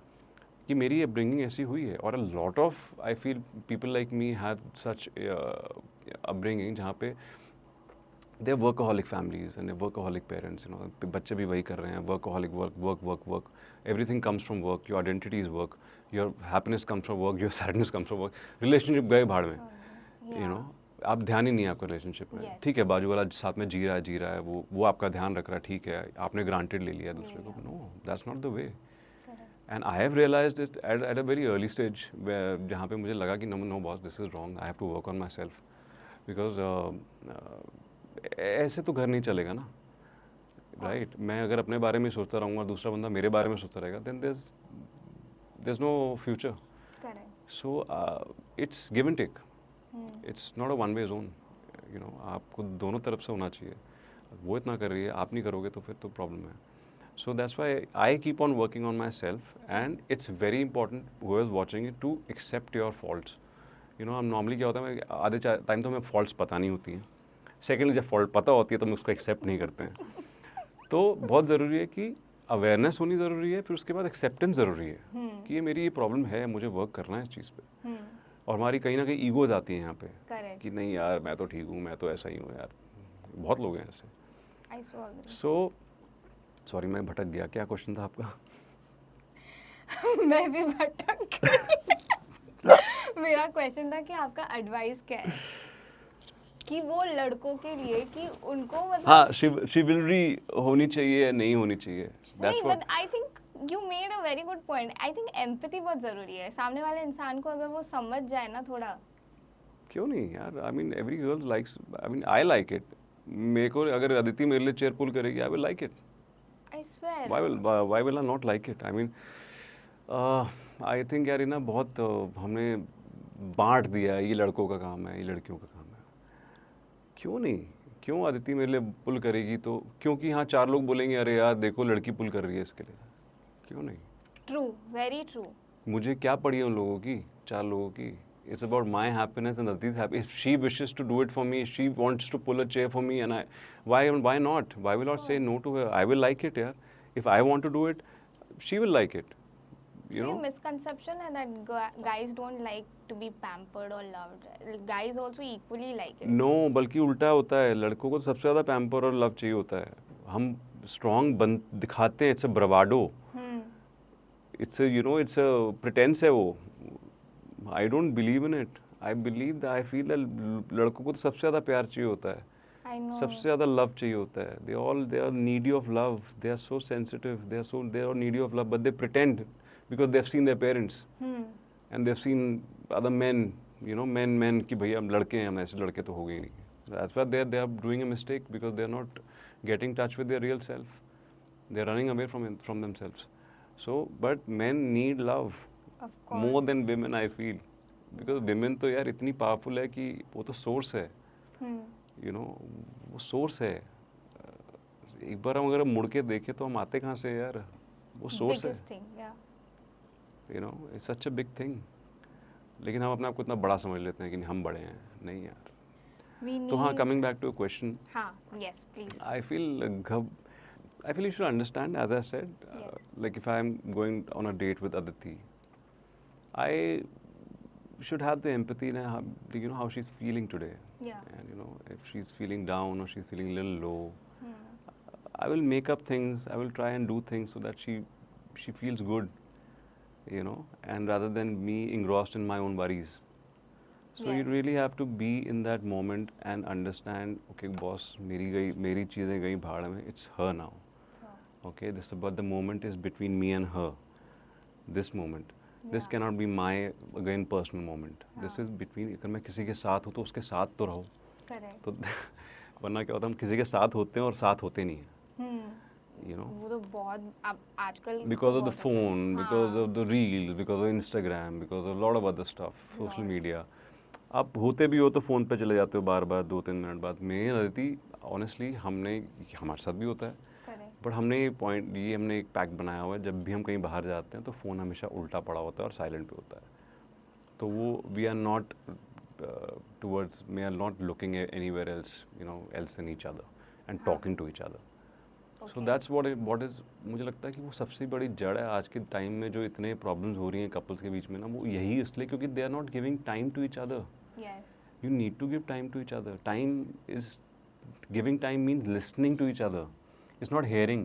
कि मेरी अपब्रिंगिंग ऐसी हुई है. और अ lot of I feel people like me have such upbringing जहाँ पे they are workaholic families and workaholic parents. बच्चे भी वही कर रहे हैं, workaholic, work. Everything comes from work. Your identity is work. Your happiness comes from work. Your sadness comes from work. Relationship गए भाड़ में. आप ध्यान ही नहीं है आपका रिलेशनशिप में. ठीक है, बाजू वाला साथ में जी रहा है, वो आपका ध्यान रख रहा है, ठीक है, आपने ग्रांटेड ले लिया दूसरे को. No, that's not the way. And I have realized it at a very early stage where जहाँ पे मुझे लगा कि no boss, this is wrong. I have to work on myself because ऐसे तो घर नहीं चलेगा ना, राइट. मैं अगर अपने बारे में सोचता रहूँगा, दूसरा बंदा मेरे बारे में सोचता रहेगा, then there's no future. So it's give and take. It's not a one way zone. आपको दोनों तरफ से होना चाहिए. वो इतना कर रही है, आप नहीं करोगे तो फिर तो प्रॉब्लम है. So that's why I keep on working on myself, and it's very important whoever is watching it to accept your faults. हम नॉर्मली क्या होता है, आधे टाइम तो हमें फॉल्ट्स पता नहीं होती हैं. सेकेंडली जब फॉल्ट पता होती है तो हम उसको एक्सेप्ट नहीं करते हैं. तो बहुत ज़रूरी है कि अवेयरनेस होनी ज़रूरी है, फिर उसके बाद एक्सेप्टेंस ज़रूरी है कि ये मेरी ये प्रॉब्लम है, मुझे वर्क करना है इस चीज़ पे. और हमारी कहीं ना कहीं ईगोज आती है यहाँ पे कि नहीं यार मैं तो ठीक हूँ, मैं तो ऐसा ही हूँ यार. बहुत लोग हैं ऐसे. सो सॉरी मैं भटक गया, क्या क्वेश्चन था आपका?
मैं भी भटक मेरा क्वेश्चन था कि आपका एडवाइस क्या है कि वो लड़कों के लिए कि उनको मतलब
हाँ शिवलरी होनी चाहिए नहीं होनी चाहिए.
नहीं, but I think you made a very good point. I think empathy बहुत ज़रूरी है. सामने वाले इंसान को अगर वो समझ जाए ना थोड़ा.
क्यों नहीं यार, I mean every girl likes, I mean I like it. मेरे को अगर अदिति मेरे लिए चेयर पुल करेगी, I will like it.
I swear.
Why will I not like it? I mean I think यार ना बहुत हमने बांट दिया है, ये लड़कों का काम है, ये लड़कियों का काम है. क्यों नहीं, क्यों अदिति मेरे लिए पुल करेगी तो क्योंकि हाँ 4 लोग बोलेंगे अरे यार देखो लड़की पुल कर रही है इसके लिए, क्यों नहीं?
True, very true.
मुझे क्या पड़ी है उन लोगों की, 4 लोगों की. It's about my happiness and Aditi's happiness. If she wishes to do it for me, if she wants to pull a chair for me, and why not? Why will I say no to her? I will like it, yeah. If I want to do it, she will like it. You
So
know?
misconception है that guys don't like to be pampered or loved. Guys also equally like it.
No, बल्कि उल्टा होता है. लड़कों को सबसे ज़्यादा पैम्पर और लव चाहिए होता है. हम स्ट्रॉन्ग बन दिखाते हैं. It's a ब्रवाडो. It's it's a pretence है वो. I don't believe in it. I feel लड़कों को तो सबसे ज़्यादा प्यार चाहिए होता है.
I know.
सबसे ज़्यादा लव चाहिए होता है. They are needy of love. They are so sensitive. They are needy of love, but they pretend because they have seen their parents and they have seen other men, men कि भैया हम लड़के हैं, हम ऐसे लड़के तो हो गए नहीं. That's why they are doing a mistake, because they are not getting touch with their real self. They are running away from themselves. So, but men need love
Of course.
more than women, I feel, because women तो यार इतनी powerful है कि वो तो source है. वो source है. एक बार हम अगर मुड़ के देखें तो हम आते कहाँ से यार? वो source है.
Biggest thing, yeah.
It's such a big thing. लेकिन हम अपने आप को इतना बड़ा समझ लेते हैं कि हम बड़े हैं. नहीं यार.
We need.
तो हाँ, coming back to a question,
हाँ, yes, please.
I feel you should understand, as I said,
Yes.
like if I'm going on a date with Aditi, I should have the empathy and how she's feeling today.
Yeah.
And if she's feeling down or she's feeling a little low, I will make up things. I will try and do things so that she feels good, and rather than me engrossed in my own worries. So you
Yes.
really have to be in that moment and understand, okay, boss, मेरी चीज़ें गई भाड़ में. It's her now.
So,
Okay, but the moment is between me and her. This moment. This
Yeah.
cannot be my again personal moment. This
हाँ.
is between. अगर मैं किसी के साथ हूँ तो उसके साथ तो रहो.
correct.
तो वरना क्या होता है, हम किसी के साथ होते हैं और साथ होते नहीं हैं.
वो तो बहुत अब आजकल
Because
तो
of the
बहुत होता है.
phone, because
हाँ.
of the reels, because of Instagram, because of a lot of other stuff, social
Lot.
media. आप होते भी हो तो फ़ोन पे चले जाते हो बार बार 2-3 मिनट बाद. मैं अदिति ऑनेस्टली हमारे साथ भी होता है,
Correct.
बट हमने एक पैक बनाया हुआ है. जब भी हम कहीं बाहर जाते हैं तो फ़ोन हमेशा उल्टा पड़ा होता है और साइलेंट पे होता है. तो वो we are not looking anywhere else else in each other and talking to each other. So
Okay.
That's what is. मुझे लगता है कि वो सबसे बड़ी जड़ है आज के टाइम में जो इतने प्रॉब्लम्स हो रही हैं कपल्स के बीच में ना, वो यही इसलिए क्योंकि they are not giving time to each other.
Yes.
You need to give time to each other. Giving time means listening to each other. It's not hearing.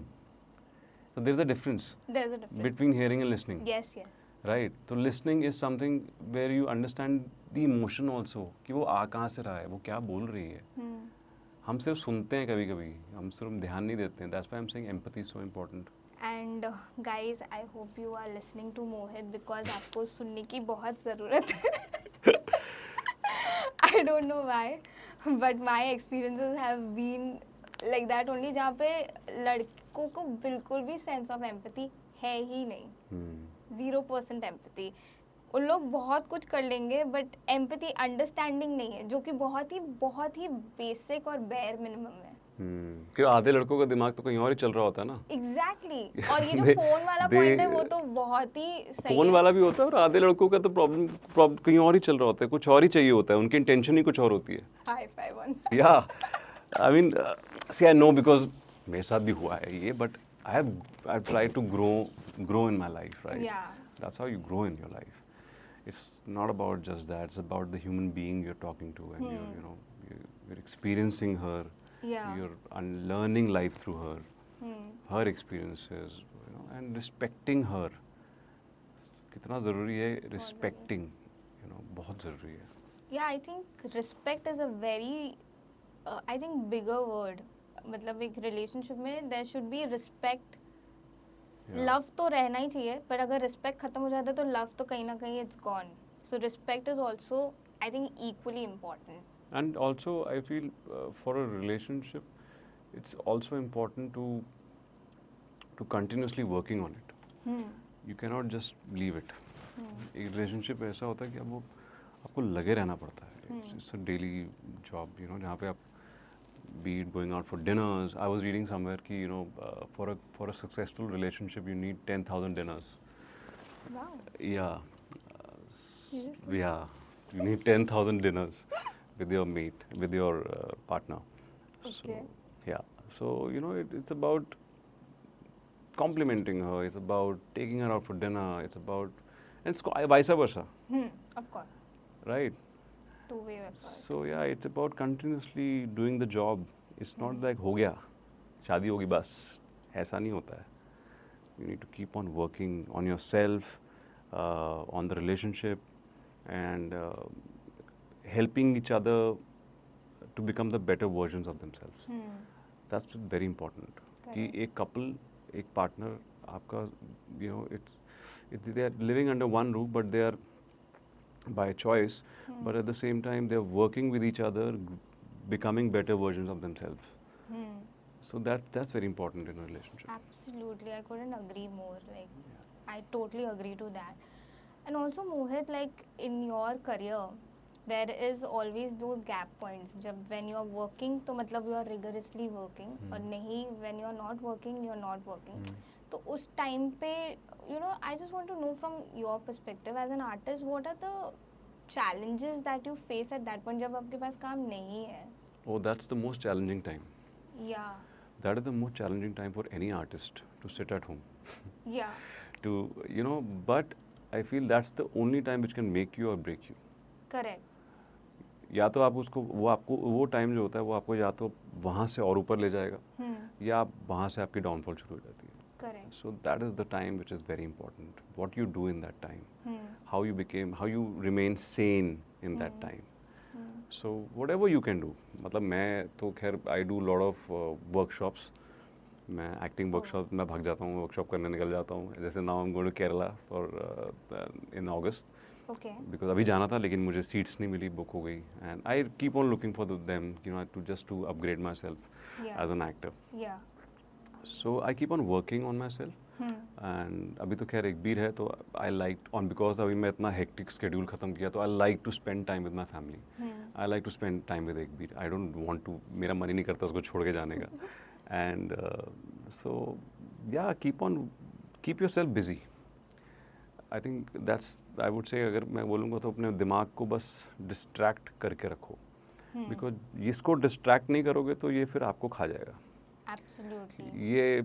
So there's a difference
There's a difference.
between hearing and listening.
Yes, yes.
Right? So listening is something where you understand the emotion also. कि वो आ कहाँ से रहा है, वो क्या बोल रही है. हम सिर्फ सुनते हैं कभी-कभी, हम सिर्फ ध्यान नहीं देते हैं. That's why I'm saying empathy is so important.
And guys, I hope you are listening to Mohit because आपको सुनने की बहुत ज़रूरत है. I don't know why, but my experiences have been like that only, जहाँ पे लड़कों को बिल्कुल भी sense of empathy है ही नहीं. 0% empathy. उन लोग बहुत कुछ कर लेंगे बट एम्पैथी अंडरस्टैंडिंग नहीं है, जो कि बहुत ही बेसिक और बेयर मिनिमम है.
क्योंकि आधे लड़कों का दिमाग तो कहीं और ही चल रहा होता है ना.
एग्जैक्टली. और ये जो
They-
फोन वाला
they-
पॉइंट है वो तो बहुत ही सही
फोन
है.
वाला भी होता है और आधे लड़कों का तो प्रॉब्लम कहीं और ही चल रहा होता है. कुछ और ही चाहिए होता है, उनकी इंटेंशन ही कुछ और होती है.
High five on.
Yeah, I mean, see, I know because मेरे साथ भी हुआ है ये, but I've tried to grow in my life, right?
Yeah.
That's how you grow in your life. It's not about just that. It's about the human being you're talking to, and you're experiencing her.
Yeah.
You're unlearning life through her, her experiences, and respecting her. कितना ज़रूरी है respecting, बहुत ज़रूरी है.
Yeah, I think respect is a very I think bigger word. मतलब एक रिलेशनशिप में there should be respect.
Yeah.
Love तो रहना ही चाहिए, पर अगर रिस्पेक्ट खत्म हो जाता है तो लव तो कहीं ना कहीं it's gone. So respect is also I think equally important.
And also, I feel for a relationship, it's also important to continuously working on it. You cannot just leave it. एक relationship ऐसा होता है कि अब वो आपको लगे रहना पड़ता है. It's a daily job, जहाँ पे आप be it going out for dinners. I was reading somewhere कि for a successful relationship you need 10,000 dinners.
Wow.
Yeah.
Seriously?
Yeah. You need 10,000 dinners with your mate, with your partner.
Okay.
So, yeah. So, it's about complimenting her. It's about taking her out for dinner. It's about, and it's vice versa,
Of course.
right?
Two-way effort.
So, yeah, it's about continuously doing the job. It's not like हो गया, शादी होगी बस. ऐसा नहीं होता है. You need to keep on working on yourself, on the relationship, and helping each other to become the better versions of themselves. That's very important. कि
Correct.
एक couple, एक partner, आपका, they are living under one roof, but they are by choice. But at the same time, they are working with each other, becoming better versions of themselves. So that's very important in a relationship.
Absolutely, I couldn't agree more. Like, I totally agree to that. And also, Mohit, like in your career, there is always those gap points. जब when you are working, तो मतलब you are rigorously working, और नहीं when you are not working, you are not working. तो उस time पे, I just want to know from your perspective as an artist, what are the challenges that you face at that point जब आपके पास काम नहीं है?
Oh, that's the most challenging time.
Yeah,
That is the most challenging time for any artist to sit at home.
yeah,
But I feel that's the only time which can make you or break you.
correct.
या तो आप उसको वो टाइम जो होता है वो आपको या तो वहाँ से और ऊपर ले जाएगा या आप वहाँ से आपकी डाउनफॉल शुरू हो जाती है.
Correct.
So that is the time which is very important. What you do in that time, how you remain sane in that time. So whatever you can do. मतलब मैं तो खैर I do lot of workshops. मैं एक्टिंग वर्कशॉप में भाग जाता हूँ, वर्कशॉप करने निकल जाता हूँ. जैसे now I am going to Kerala for in August.
Okay.
Because अभी जाना था लेकिन मुझे सीट्स नहीं मिली, बुक हो गई. And I keep on looking for them to just to upgrade myself
Yeah.
As an actor.
Yeah.
So I keep on working on myself. And अभी तो खैर एक बीर है तो आई लाइक ऑन बिकॉज अभी मैं इतना हेक्टिक स्केड्यूल ख़त्म किया तो I like to spend time with my family. I like to spend time with एक beer. I don't want to, मेरा मन ही नहीं करता उसको छोड़ के जाने का. एंड सो या keep your self busy. I think that's, I would say अगर मैं बोलूँगा तो अपने दिमाग को बस डिस्ट्रैक्ट करके रखो. बिकॉज इसको डिस्ट्रैक्ट नहीं करोगे तो ये फिर आपको खा जाएगा.
Absolutely.
ये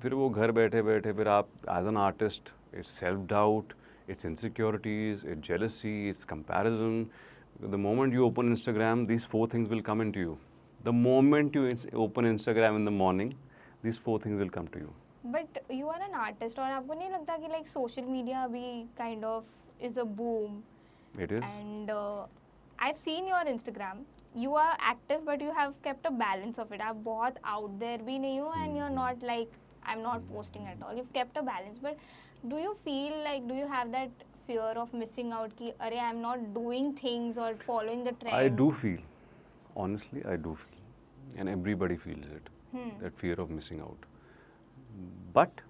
फिर वो घर बैठे बैठे फिर आप as an artist, it's self doubt, it's insecurities, it's jealousy, it's comparison. The moment you open Instagram, these 4 things will come into you. The moment you open Instagram in the morning, these 4 things will come to you.
But you are an artist और आपको नहीं लगता कि like social media अभी kind of is a boom?
It is.
And I've seen your Instagram. You are active but you have kept a balance of it. आप बहुत out there भी नहीं हो and you're not like I'm not posting at all. You've kept a balance. But do you feel like, do you have that fear of missing out कि अरे I'm not doing things or following the trend?
I do feel, honestly, I do feel, and everybody feels it, that fear of missing out. But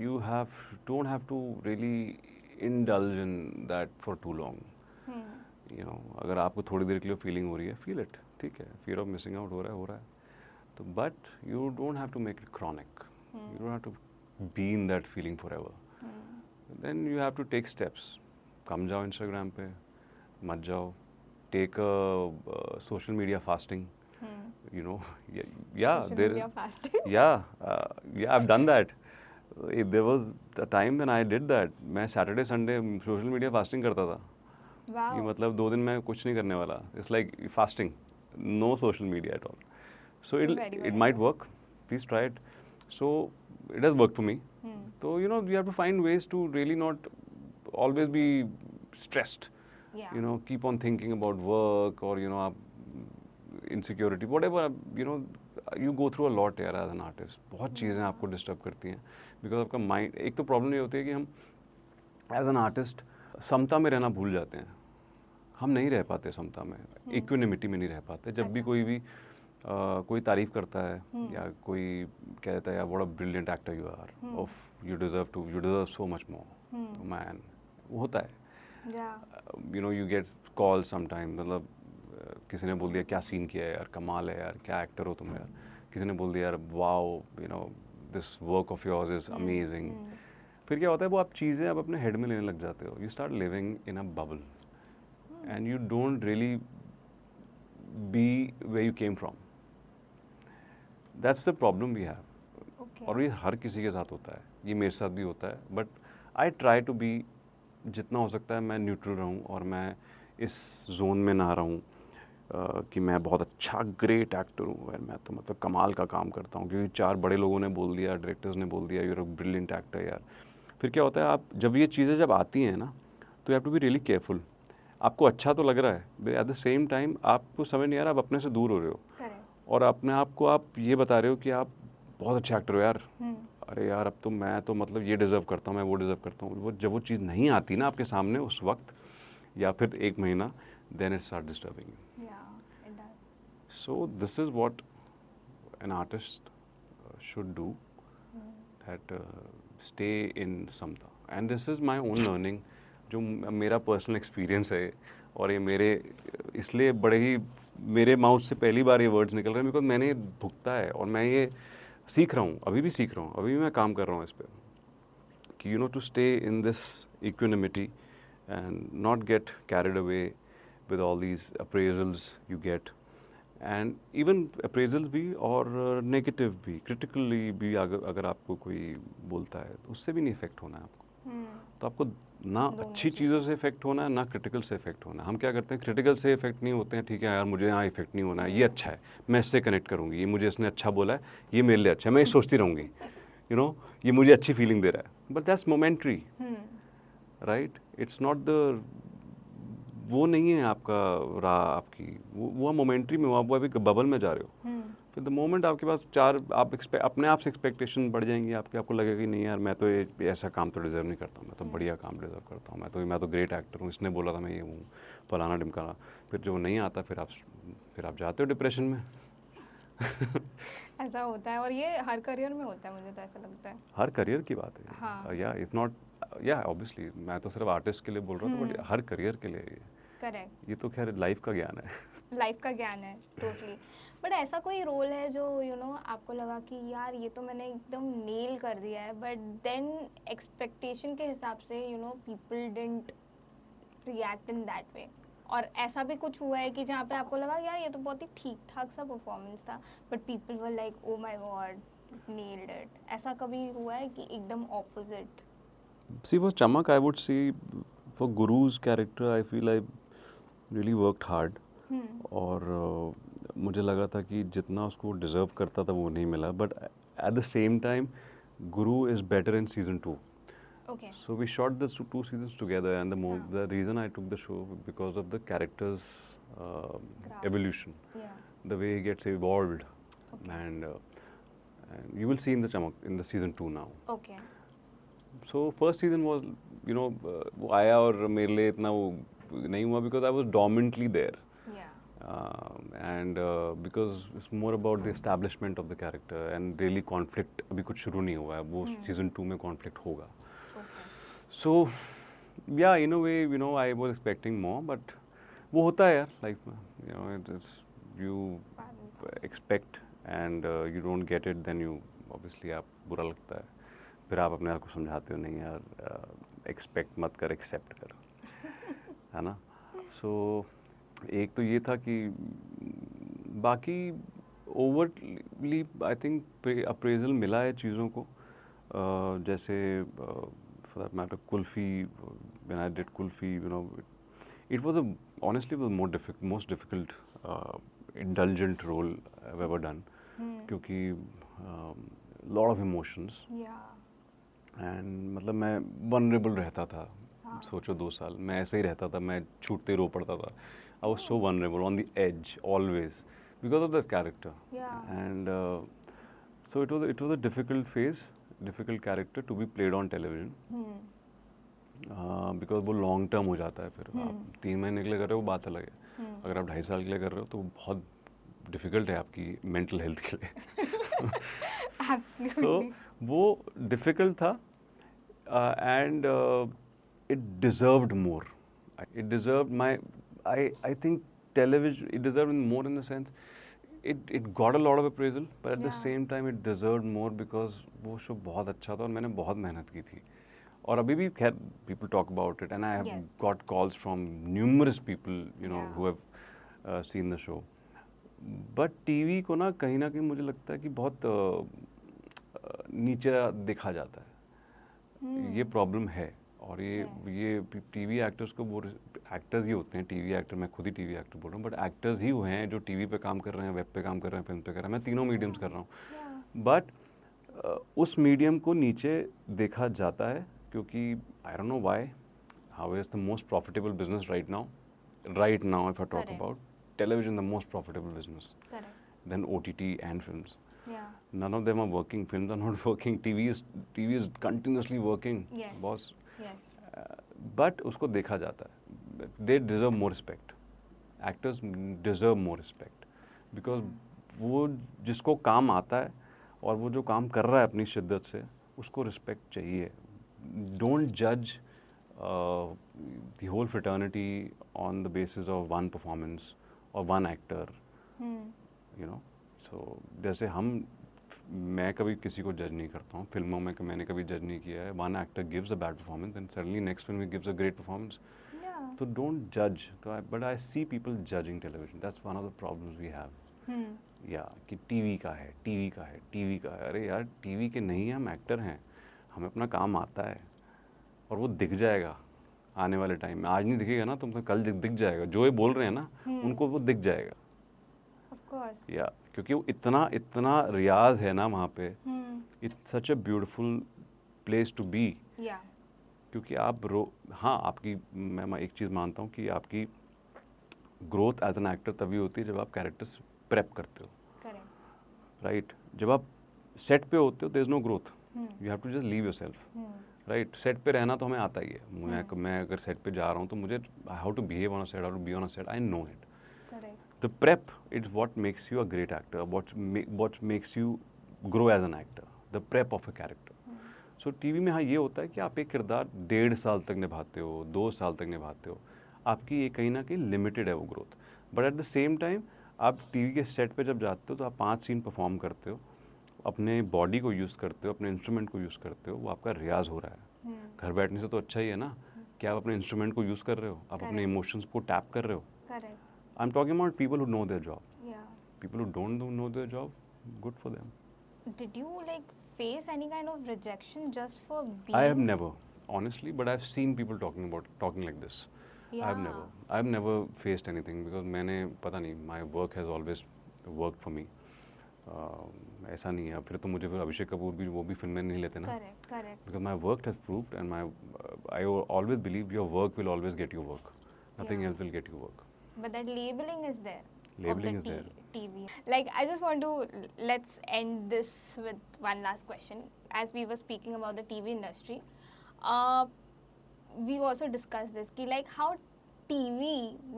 you don't have to really indulge in that for too long. अगर आपको थोड़ी देर के लिए फीलिंग हो रही है, फील इट, ठीक है. फियर ऑफ मिसिंग आउट हो रहा है तो, but you don't have to make it chronic. You don't have to be in that feeling forever. Then you have to take steps. कम जाओ इंस्टाग्राम पे, मत जाओ. Take social media fasting.
Social media fasting.
I've done that. There was a time when I did that. मैं Saturday Sunday social media fasting करता था.
Wow.
कि मतलब 2 दिन मैं कुछ नहीं करने वाला. It's like fasting, no social media at all. So it might work. Please try it. So it has work for me. तो you have to find ways to really not always be stressed.
Yeah.
Keep on thinking about work or आप insecurity, whatever, you go through a lot यार as an artist. बहुत चीज़ें आपको डिस्टर्ब करती हैं बिकॉज आपका माइंड, एक तो प्रॉब्लम ये होती है कि हम एज एन आर्टिस्ट समता में रहना भूल जाते हैं. हम नहीं रह पाते समता में, इक्विनिमिटी में नहीं रह पाते. जब भी कोई भी कोई तारीफ करता है या कोई कहता है यार what a brilliant actor you are, of you deserve so much more man, वो होता है. You get calls sometimes. मतलब किसी ने बोल दिया क्या सीन किया है यार, कमाल है यार, क्या एक्टर हो तुम यार. किसी ने बोल दिया यार wow, this work of yours is amazing. फिर क्या होता है वो आप चीज़ें आप अपने हेड में लेने लग जाते हो, you start living in a bubble and you don't really be way you came from, that's the problem we have.
Okay.
और ये हर किसी के साथ होता है, ये मेरे साथ भी होता है, but I try to be, जितना हो सकता है मैं न्यूट्रल रहूँ और मैं इस जोन में ना रहूँ कि मैं बहुत अच्छा ग्रेट एक्टर हूँ यार, मैं तो मतलब कमाल का काम करता हूँ, क्योंकि 4 बड़े लोगों ने बोल दिया, डायरेक्टर्स ने बोल दिया, यूर अ ब्रिलियंट एक्टर यार। फिर क्या होता है, आप जब ये चीज़ें जब आती हैं ना, तो you have to be really careful. आपको अच्छा तो लग रहा है, एट द सेम टाइम आपको समझ नहीं आ रहा, आप अपने से दूर हो रहे हो
Correct.
और अपने आप को आप ये बता रहे हो कि आप बहुत अच्छे एक्टर हो यार।
Hmm.
अरे यार अब तो मैं तो मतलब ये डिज़र्व करता हूँ, मैं वो डिज़र्व करता हूँ। वो जब वो चीज़ नहीं आती ना आपके सामने उस वक्त या फिर 1 महीना, then it start disturbing you.
Yeah, it does.
So this is what an artist should do, that stay in समता, and this is my own learning, जो मेरा पर्सनल एक्सपीरियंस है। और ये मेरे इसलिए बड़े ही मेरे माउथ से पहली बार ये वर्ड्स निकल रहे हैं बिकॉज मैंने भुगता है और मैं ये सीख रहा हूँ, अभी भी सीख रहा हूँ, अभी भी मैं काम कर रहा हूँ इस पर कि you know to stay in this equanimity and not get carried away with all these appraisals you get, and even appraisals भी और नेगेटिव भी, क्रिटिकली भी अगर आपको कोई बोलता है तो उससे भी नहीं इफेक्ट होना है आपको। तो आपको ना
दोनों
अच्छी चीज़ों से इफेक्ट होना है ना क्रिटिकल से इफेक्ट होना है। हम क्या करते हैं, क्रिटिकल से इफेक्ट नहीं होते हैं, ठीक है यार मुझे यहाँ इफेक्ट नहीं होना है, ये अच्छा है, मैं इससे कनेक्ट करूँगी, ये मुझे इसने अच्छा बोला है, ये मेरे लिए अच्छा है, मैं ये सोचती रहूँगी, यू नो ये मुझे अच्छी फीलिंग दे रहा है, but that's momentary, right? It's not the, वो नहीं है आपका राह आपकी, वो मोमेंट्री में, वो अभी बबल में जा रहे हो। फिर द मोमेंट आपके पास 4 आप अपने आप से एक्सपेक्टेशन बढ़ जाएंगी आपके, आपको लगेगा कि नहीं यार मैं तो ये ऐसा काम तो डिज़र्व नहीं करता हूँ, मैं तो बढ़िया काम डिज़र्व करता हूँ, मैं तो ग्रेट एक्टर हूँ, इसने बोला था मैं ये हूँ, फलाना ढिमकाना। फिर जो नहीं आता फिर आप जाते हो डिप्रेशन में।
ऐसा होता है और ये हर करियर में होता है, मुझे तो ऐसा लगता है।
हर करियर की बात है।
हाँ।
या इट्स नॉट, या ऑब्वियसली मैं तो सिर्फ आर्टिस्ट के लिए बोल रहा था, बट हर करियर के लिए
करेक्ट,
ये तो खैर लाइफ का ज्ञान है।
लाइफ का ज्ञान है टोटली। बट ऐसा कोई रोल है जो आपको लगा कि यार ये तो मैंने एकदम नेल कर दिया है, बट देन एक्सपेक्टेशन के हिसाब से people didn't react in that way, और ऐसा भी कुछ हुआ है कि जहाँ पे आपको लगा यार ये तो बहुत ही ठीक ठाक सा परफॉर्मेंस था, but people were like oh my God nailed it, ऐसा कभी हुआ है कि एकदम opposite?
See, for Chamak, I would say for Guru's character, I feel I really worked hard. और मुझे लगा था कि जितना उसको डिज़र्व करता था वो नहीं मिला, but at the same time Guru is better in season 2.
Okay.
So we shot the 2 seasons together, and the reason I took the show because of the character's evolution, the way he gets evolved, and you will see in the Chamak in the season 2 now.
Okay.
So first season was, वो आया और मेरे लिए इतना वो नहीं हुआ because I was dominantly there. And because it's more about the establishment of the character and really conflict अभी कुछ शुरू नहीं हुआ है, वो season 2 में conflict होगा. So yeah, in a way, I was expecting more, but वो होता है यार life में, you expect and you don't get it, then you obviously आप बुरा लगता है, फिर आप अपने आप को समझाते हो नहीं यार एक्सपेक्ट मत कर, एक्सेप्ट कर, है ना? सो एक तो ये था कि बाकी ओवरली आई थिंक अप्रेजल मिला है चीज़ों को, जैसे for that matter Kulfi, when I did Kulfi, it was honestly most difficult indulgent role I have ever done, क्योंकि लॉट ऑफ इमोशंस एंड मतलब मैं वनरेबल रहता था। सोचो 2 साल मैं ऐसे ही रहता था, मैं छूटते रो पड़ता था। I was so vulnerable, on the edge always because of the character, and so it was a difficult phase, difficult character to be played on television, because वो लॉन्ग टर्म हो जाता है। फिर आप 3 महीने के लिए कर रहे हो बात अलग है, अगर आप 2.5 साल के लिए कर रहे हो तो बहुत डिफिकल्ट है आपकी मेंटल हेल्थ के लिए। सो वो डिफिकल्ट था, and it deserved more. It deserved I think television, it deserved more in the sense, it got a lot of appraisal, but at the same time it deserved more because वो शो बहुत अच्छा था और मैंने बहुत मेहनत की थी। और अभी भी खैर people talk about it, and I have
Yes.
got calls from numerous people, you know,
Yeah.
who have seen the show. But TV को ना कहीं मुझे लगता है कि बहुत नीचे देखा जाता है। ये प्रॉब्लम है। और ये टीवी एक्टर्स को वो एक्टर्स ही होते हैं, टीवी एक्टर, मैं खुद ही टीवी एक्टर बोल रहा हूँ, बट एक्टर्स ही हुए हैं जो टीवी पे काम कर रहे हैं, वेब पे काम कर रहे हैं, फिल्म पे कर रहे हैं, मैं तीनों मीडियम्स कर रहा हूँ। बट उस मीडियम को नीचे देखा जाता है क्योंकि I don't know why, how is the most profitable business right now if I talk about television, the most profitable business.
Correct.
Then OTT and films.
Yeah.
None of them are working. Films are not working. TV is continuously working.
Yes.
Boss.
Yes.
But उसको देखा जाता है. They deserve more respect. Actors deserve more respect because वो जिसको काम आता है और वो जो काम कर रहा है अपनी शिद्दत से, उसको रिस्पेक्ट चाहिए. Don't judge the whole fraternity on the basis of one performance or one actor, you know. So जैसे मैं कभी किसी को जज नहीं करता हूँ, फिल्मों में मैंने कभी जज नहीं किया है. One actor gives a bad performance and suddenly next film he gives a great performance. So don't judge. But I see people judging television. That's one of the problems we have. Yeah, कि टीवी का है. अरे यार टीवी के नहीं, हम एक्टर हैं, हमें अपना काम आता है और वो दिख जाएगा आने वाले टाइम में. आज नहीं दिखेगा ना तुमको, कल दिख जाएगा. जो ये बोल रहे हैं ना उनको वो दिख जाएगा.
Of course.
या क्योंकि वो इतना रियाज है ना वहाँ पे. It's such a beautiful place to be.
Yeah.
क्योंकि हाँ, आपकी मैं एक चीज़ मानता हूँ कि आपकी ग्रोथ एज एन एक्टर तभी होती है जब आप कैरेक्टर्स प्रेप करते हो.
Correct.
राइट. जब आप सेट पे होते हो there is no growth. You have to just leave yourself. Right. Set पे रहना तो हमें आता ही है. मैं अगर सेट पे जा रहा हूँ तो मुझे how to behave on a set, how to be on a set, I know it.
Correct.
The prep is what makes you a great actor, what makes you grow as an actor, the prep of a character. So TV में हाँ ये होता है कि आप एक किरदार 1.5 साल तक निभाते हो, 2 साल तक निभाते हो. आपकी ये कहीं ना कहीं लिमिटेड है वो growth. But at the same time आप टीवी के सेट पे जब जाते हो तो आप 5 सीन परफॉर्म करते हो, अपने बॉडी को यूज़ करते हो, अपने इंस्ट्रूमेंट को यूज़ करते हो. वो आपका रियाज हो रहा है. घर बैठने से तो अच्छा ही है ना कि आप अपने इंस्ट्रूमेंट को यूज़ कर रहे हो, आप अपने इमोशंस को टैप कर रहे हो.
Correct.
I am talking about people who know their job.
Yeah.
People who don't know their job, good for them.
Did you like face any kind of rejection just for being?
I have never, honestly, but I've seen people talking like this.
Yeah.
I've never faced anything because मैंने पता नहीं, my work has always worked for me. ऐसा नहीं है. फिर तो मुझे फिर अभिषेक कपूर भी वो भी फिल्में नहीं लेते ना.
Correct. Correct.
Because my work has proved and I always believe your work will always get you work. Nothing
Yeah.
else will get you work.
But that labeling is there.
Labeling
of the
is there.
TV. Like, I just want to, let's end this with one last question. As we were speaking about the TV industry, we also discussed this कि like how TV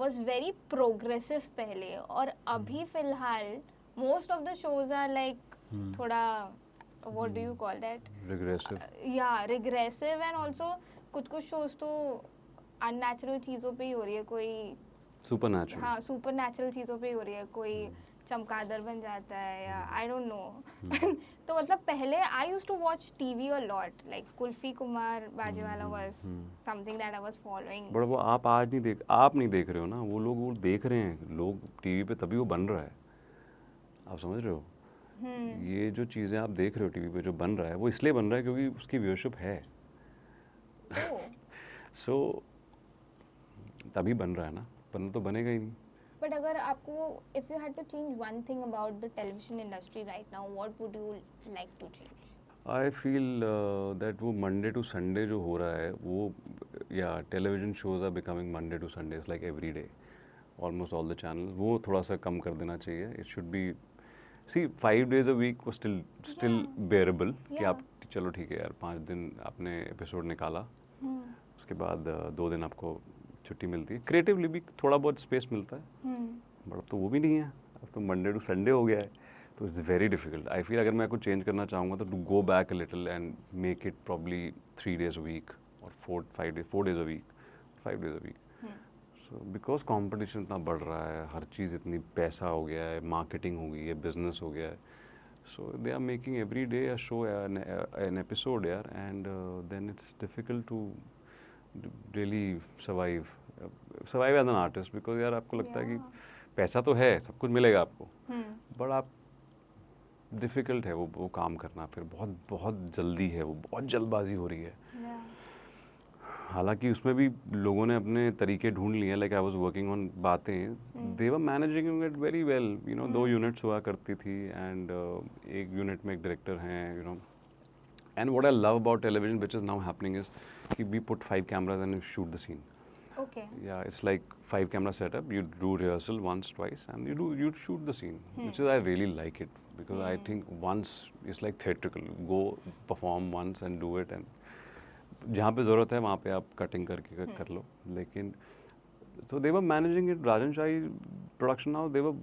was very progressive पहले और अभी फिलहाल most of the shows are like थोड़ा what do you call that?
Regressive.
Yeah, regressive and also कुछ shows तो unnatural चीज़ों पे ही हो रही है. कोई
Supernatural.
हाँ सुपर नेचुरल चीज़ों पे ही हो रही है. कोई चमगादड़ बन जाता है या आई डोंट नो. तो मतलब पहले I used to watch TV a lot. Like Kulfi Kumar Bajewala was something that I was following.
But वो आप नहीं देख रहे हो ना. वो लोग वो देख रहे हैं लोग टीवी पे, तभी वो बन रहा है. आप समझ रहे हो? ये जो चीज़ें आप देख रहे हो टीवी पे जो बन रहा है वो इसलिए बन रहा है क्योंकि उसकी व्यूअरशिप है. सो तभी बन रहा है ना, वरना तो बनेगा ही नहीं.
बट अगर आपको if you had to change one thing about the television industry right now, what would you like to change?
I feel that वो मंडे टू संडे जो हो रहा है वो, या television shows are becoming Monday to Sunday like every day, almost all the channel. वो थोड़ा सा कम कर देना चाहिए. It should be see 5 days a week वो still bearable कि आप चलो ठीक है यार 5 दिन आपने एपिसोड निकाला, उसके बाद 2 दिन आपको छुट्टी मिलती है. क्रिएटिवली भी थोड़ा बहुत स्पेस मिलता है. बट अब तो वो भी नहीं है. अब तो मंडे टू संडे हो गया है. तो it's very difficult. I feel अगर मैं कुछ चेंज करना चाहूँगा तो to go back a little and make it probably 3 days a week और 4 days a week, 5 days a week. So because competition इतना बढ़ रहा है, हर चीज़ इतनी पैसा हो गया है, मार्केटिंग हो गई है, बिजनेस हो गया है. So they are making every day a show, an episode, यार, and then it's difficult to really survive as an artist, because यार आपको लगता है कि पैसा तो है, सब कुछ मिलेगा आपको, बट आप डिफ़िकल्ट है वो काम करना, फिर बहुत बहुत जल्दी है, वो बहुत जल्दबाजी हो रही है। हालांकि उसमें भी लोगों ने अपने तरीके ढूंढ लिए, like I was working on बातें, they were managing it very well, you know. 2 units हुआ करती थी, एंड एक यूनिट में एक डायरेक्टर हैं, you know. And what I love about television which is now happening is कि we put 5 cameras and shoot the scene.
Okay.
Yeah, it's like 5 camera setup. You do rehearsal once, twice, and you shoot the scene, which is I really like it, because I think once is like theatrical. Go perform once and do it, and जहाँ पे ज़रूरत है वहाँ पे आप कटिंग करके कर लो। लेकिन so they were managing it. Rajan Shai production now, they were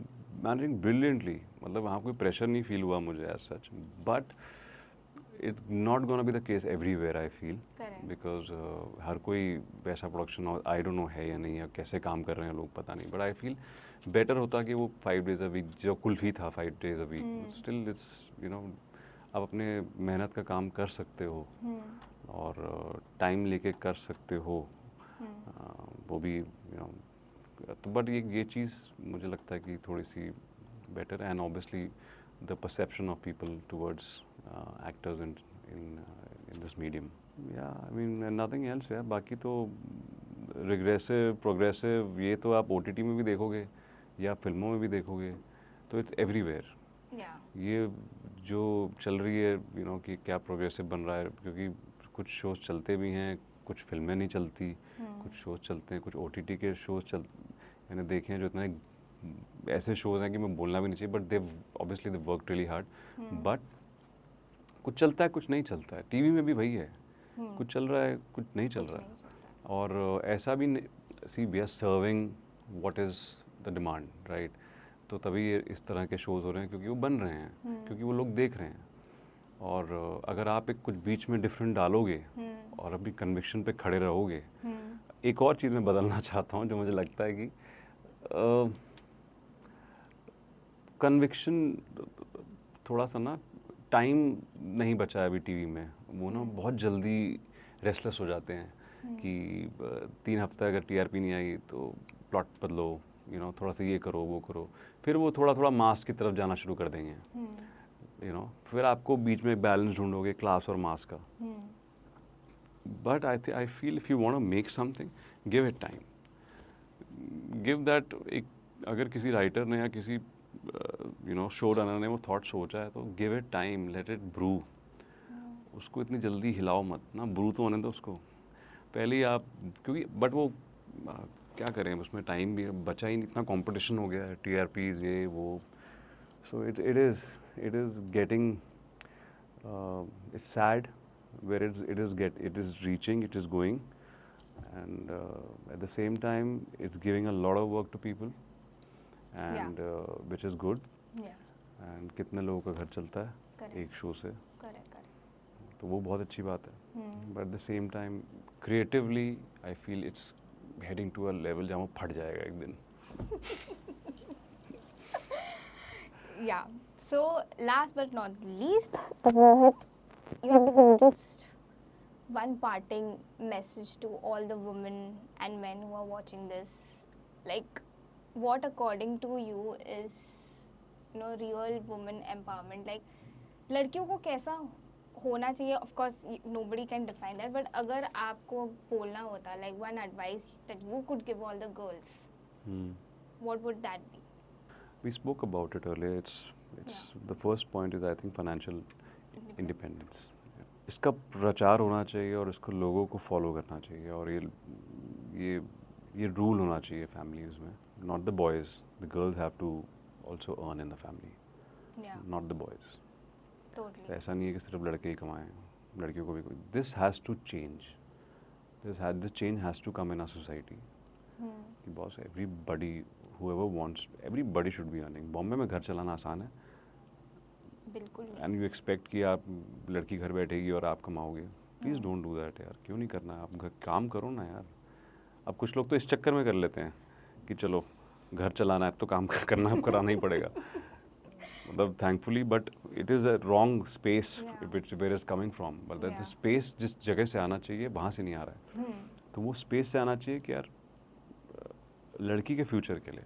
managing brilliantly. मतलब वहाँ कोई pressure नहीं feel हुआ मुझे as such, but it's not gonna be the case everywhere, I feel.
Correct.
Because हर कोई वैसा प्रोडक्शन I don't know है या नहीं, या कैसे काम कर रहे हैं लोग पता नहीं, but I feel better होता कि वो 5 days a week, जो कुल्फी था 5 days a week, still it's, you know, आप अपने मेहनत का काम कर सकते हो और टाइम लेके कर सकते हो, वो भी, you know, तो बट ये चीज़ मुझे लगता है कि थोड़ी सी better, and obviously the perception of people towards actors in this medium. Yeah, I mean nothing else है। बाकी तो regressive, progressive, ये तो आप OTT में भी देखोगे या फिल्मों में भी देखोगे, तो it's everywhere.
Yeah.
ये जो चल रही है, you know, कि क्या प्रोग्रेसिव बन रहा है, क्योंकि कुछ शोज चलते भी हैं, कुछ फिल्में नहीं चलती, कुछ शोज चलते हैं, कुछ OTT के शोज मैंने देखे हैं जो इतने ऐसे शोज हैं कि मैं बोलना भी नहीं चाहिए, but they obviously they work really hard, but कुछ चलता है कुछ नहीं चलता है। टीवी में भी वही है, कुछ चल रहा है कुछ नहीं चल रहा है, और ऐसा भी see we are serving what is the demand, right. तो तभी ये इस तरह के शोज़ हो रहे हैं, क्योंकि वो बन रहे हैं, क्योंकि वो लोग देख रहे हैं। और अगर आप एक कुछ बीच में डिफरेंट डालोगे और अभी कन्विक्शन पे खड़े रहोगे, एक और चीज़ मैं बदलना चाहता हूँ जो मुझे लगता है कि कन्विक्शन थोड़ा सा ना, टाइम नहीं बचा है अभी टीवी में, वो ना बहुत जल्दी रेस्टलेस हो जाते हैं कि 3 हफ्ते अगर टीआरपी नहीं आई तो प्लॉट बदलो, यू नो, थोड़ा सा ये करो वो करो, फिर वो थोड़ा थोड़ा मास की तरफ जाना शुरू कर देंगे, यू नो। फिर आपको बीच में बैलेंस ढूंढोगे क्लास और मास का, but I feel if you want to make something, give it time, give that. एक अगर किसी राइटर ने या किसी यू नो शो रनर ने वो थॉट सोचा है, तो give it time, let it brew. उसको इतनी जल्दी हिलाओ मत ना, ब्रू तो होने दो उसको पहले ही आप, क्योंकि बट वो क्या करें, उसमें टाइम भी बचा ही नहीं, इतना कंपटीशन हो गया है, टीआरपीज ये वो। So it is getting, it's sad where it is reaching, it is going, and at the same time it's giving a lot of work to people, and which is good. And कितने लोगों का घर चलता है एक शो से, तो वो बहुत अच्छी बात है। but at the same time creatively I feel it's heading to a level जहाँ वो फट जाएगा एक दिन।
Yeah, so last but not least, you have given just one parting message to all the women and men who are watching this, like what according to you is, you know, real woman empowerment, like लड़कियों को कैसा होना चाहिए? Of course nobody can define that, but अगर आपको बोलना होता, like one advice that you could give all the girls, what would that be?
We spoke about it earlier. It's the first point is I think financial independence. इसका प्रचार होना चाहिए और इसको लोगों को फॉलो करना चाहिए, और ये रूल होना चाहिए फैमिलीज़ में। Not the boys, the girls have to also earn in the family, not the boys.
Totally.
ऐसा नहीं है कि सिर्फ लड़के ही कमाएं, लड़कियों को भी। This has to change. This change has to come in our society. कि boss, everybody, whoever wants, everybody should be earning. Bombay में घर चलाना आसान है,
बिल्कुल।
and you expect कि आप लड़की घर बैठेगी और आप कमाओगे। Please don't do that यार, क्यों नहीं करना? आप काम करो ना यार। अब कुछ लोग तो इस चक्कर में कर लेते हैं कि चलो घर चलाना है तो काम करना अब कराना ही पड़ेगा। मतलब thankfully, but it is a wrong space
Yeah.
which where it's coming from. But the
Yeah.
space जिस जगह से आना चाहिए वहाँ से नहीं आ रहा है. तो वो space से आना चाहिए कि यार लड़की के फ्यूचर के लिए,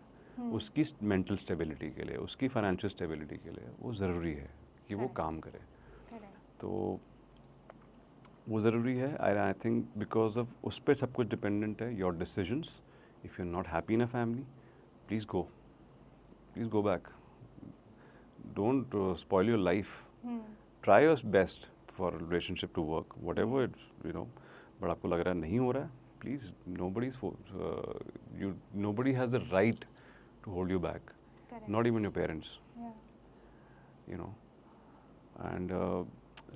उसकी मेंटल स्टेबिलिटी के लिए, उसकी फाइनेंशियल स्टेबिलिटी के लिए वो ज़रूरी है कि वो
Correct.
काम करे.
Correct.
तो वो ज़रूरी है. आई थिंक बिकॉज ऑफ उस पर सब कुछ डिपेंडेंट है. Your decisions, if you are not happy in a family, please go back. Don't spoil your life. Try your best for relationship to work, whatever it's, you know. But आपको लग रहा है नहीं हो रहा है, please, nobody has the right to hold you back.
Correct.
Not even your parents,
Yeah.
you know. And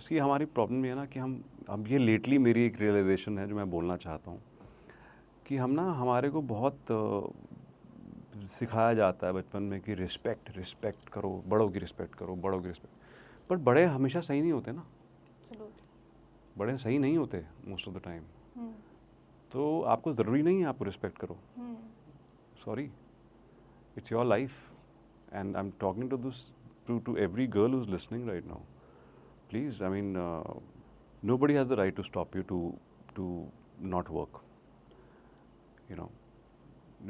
सी हमारी प्रॉब्लम ये है ना कि हम अब ये लेटली मेरी एक रियलाइजेशन है जो मैं बोलना चाहता हूँ कि हम ना हमारे को बहुत सिखाया जाता है बचपन में कि रिस्पेक्ट करो, बड़ों की रिस्पेक्ट करो, बड़ों की रिस्पेक्ट. पर बड़े हमेशा सही नहीं होते ना.
Absolutely.
बड़े सही नहीं होते most of the time.
Hmm.
तो आपको ज़रूरी नहीं है आपको रिस्पेक्ट करो.
Hmm.
Sorry, it's your life, and I'm talking to this to every girl who's listening right now. Please, I mean, nobody has the right to stop you to not work. You know,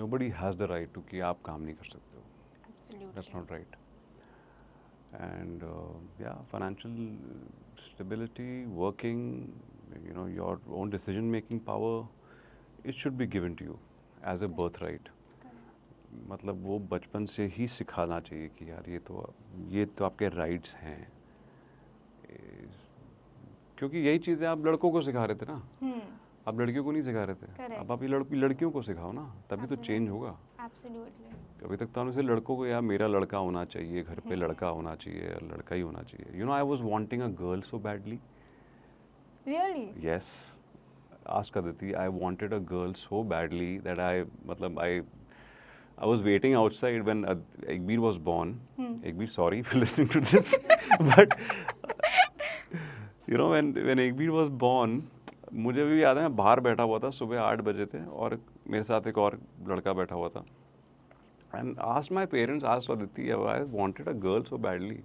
nobody has the right to कि आप काम नहीं कर सकते हो.
Absolutely.
That's not right. And yeah, financial stability, working, you know, your own decision-making power, it should be given to you as a birthright.
Correct.
मतलब वो बचपन से ही सिखाना चाहिए कि यार ये तो आपके राइट्स हैं. क्योंकि यही चीज़ें आप लड़कों को सिखा रहे थे ना,
Hmm.
आप लड़कियों को नहीं सिखा रहे थे.
Correct.
अब आप ये लड़कियों को सिखाओ ना, तभी तो चेंज होगा.
Absolutely.
अभी तक तो हमने सिर्फ लड़कों को यार मेरा लड़का होना चाहिए, घर पे लड़का होना चाहिए, लड़का ही होना चाहिए. You know, I was wanting a girl so badly.
Really?
Yes, ask Aditi. I wanted a girl so badly that I was waiting outside when Egbir was born. Egbir, sorry if you're listening to this, but you know when Egbir was born, मुझे भी याद है मैं बाहर बैठा हुआ था, सुबह 8 बजे थे और मेरे साथ एक और लड़का बैठा हुआ था. And asked my parents, asked Aditi, I wanted a girl so badly.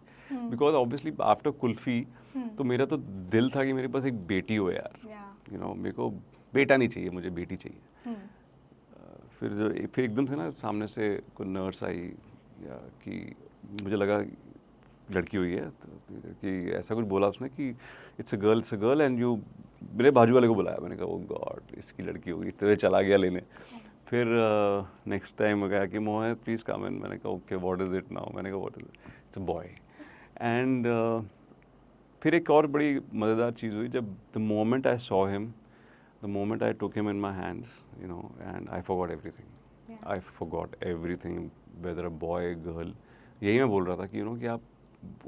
Because obviously after Kulfi, तो मेरा तो दिल था कि मेरे पास एक बेटी हो यार.
Yeah.
You know, मेरे को बेटा नहीं चाहिए, मुझे बेटी चाहिए. फिर एकदम से ना सामने से कोई नर्स आई या कि मुझे लगा लड़की हुई है, तो कि ऐसा कुछ बोला उसने कि it's a girl and you. मेरे बाजू वाले को बुलाया, मैंने कहा ओ गॉड इसकी लड़की होगी, तो चला गया लेने. फिर नेक्स्ट टाइम गया कि मोहित प्लीज़ कम इन. मैंने कहा okay what is it now. मैंने कहा what is it, it's a boy. And फिर एक और बड़ी मज़ेदार चीज़ हुई जब the moment I saw him, the moment I took him in my hands, you know, and I forgot everything.
Yeah.
I forgot everything, whether a boy, girl. यही मैं बोल रहा था कि you know कि आप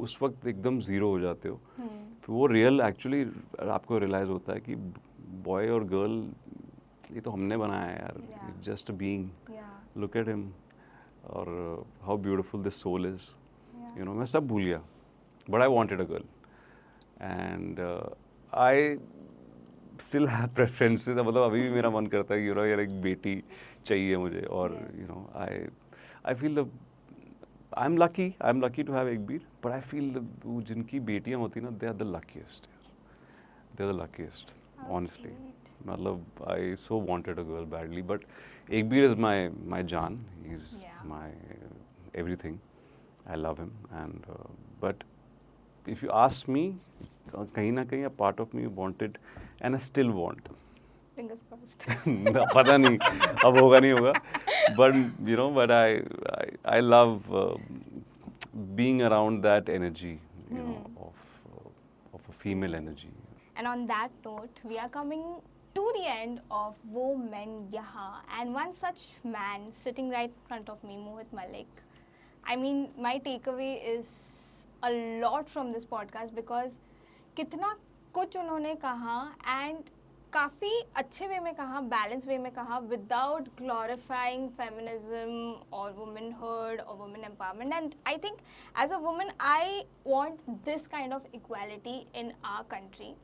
उस वक्त एकदम ज़ीरो हो जाते हो. फिर वो रियल एक्चुअली आपको रियलाइज़ होता है कि बॉय और गर्ल ये तो हमने बनाया है यार.
Yeah.
It's just a being.
Yeah.
Look at him. और how beautiful this soul is.
Yeah.
You know, मैं सब भूल गया. But I wanted a girl. And I still have preferences. मतलब अभी भी मेरा मन करता है कि यू नो यार एक बेटी चाहिए मुझे. और you know I feel I am lucky to have Egbir, but I feel जिनकी बेटियां होती ना they are the luckiest
How
honestly.
sweet.
मतलब I so wanted a girl badly, but Egbir is my जान. He is
Yeah.
My everything. I love him and but if you ask me, कहीं ना कहीं a part of me wanted and I still want.
Fingers crossed.
पता नहीं अब होगा नहीं होगा, but you know, but I love being around that energy, you know, of a female energy.
And on that note, we are coming to the end of Wo Men Yahan, and one such man sitting right in front of me, Mohit Malik. I mean, my takeaway is a lot from this podcast because कितना कुछ उन्होंने कहा and काफ़ी अच्छे वे में कहा, बैलेंस वे में कहा, without glorifying feminism or womanhood or women empowerment. And I think as a woman, I want this kind of equality in our country.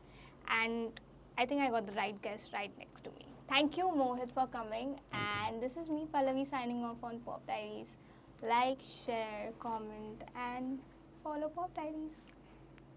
And I think I got the right guest right next to me. Thank you, Mohit, for coming. And this is me, Pallavi, signing off on Pop Diaries. Like, share, comment, and follow Pop Diaries.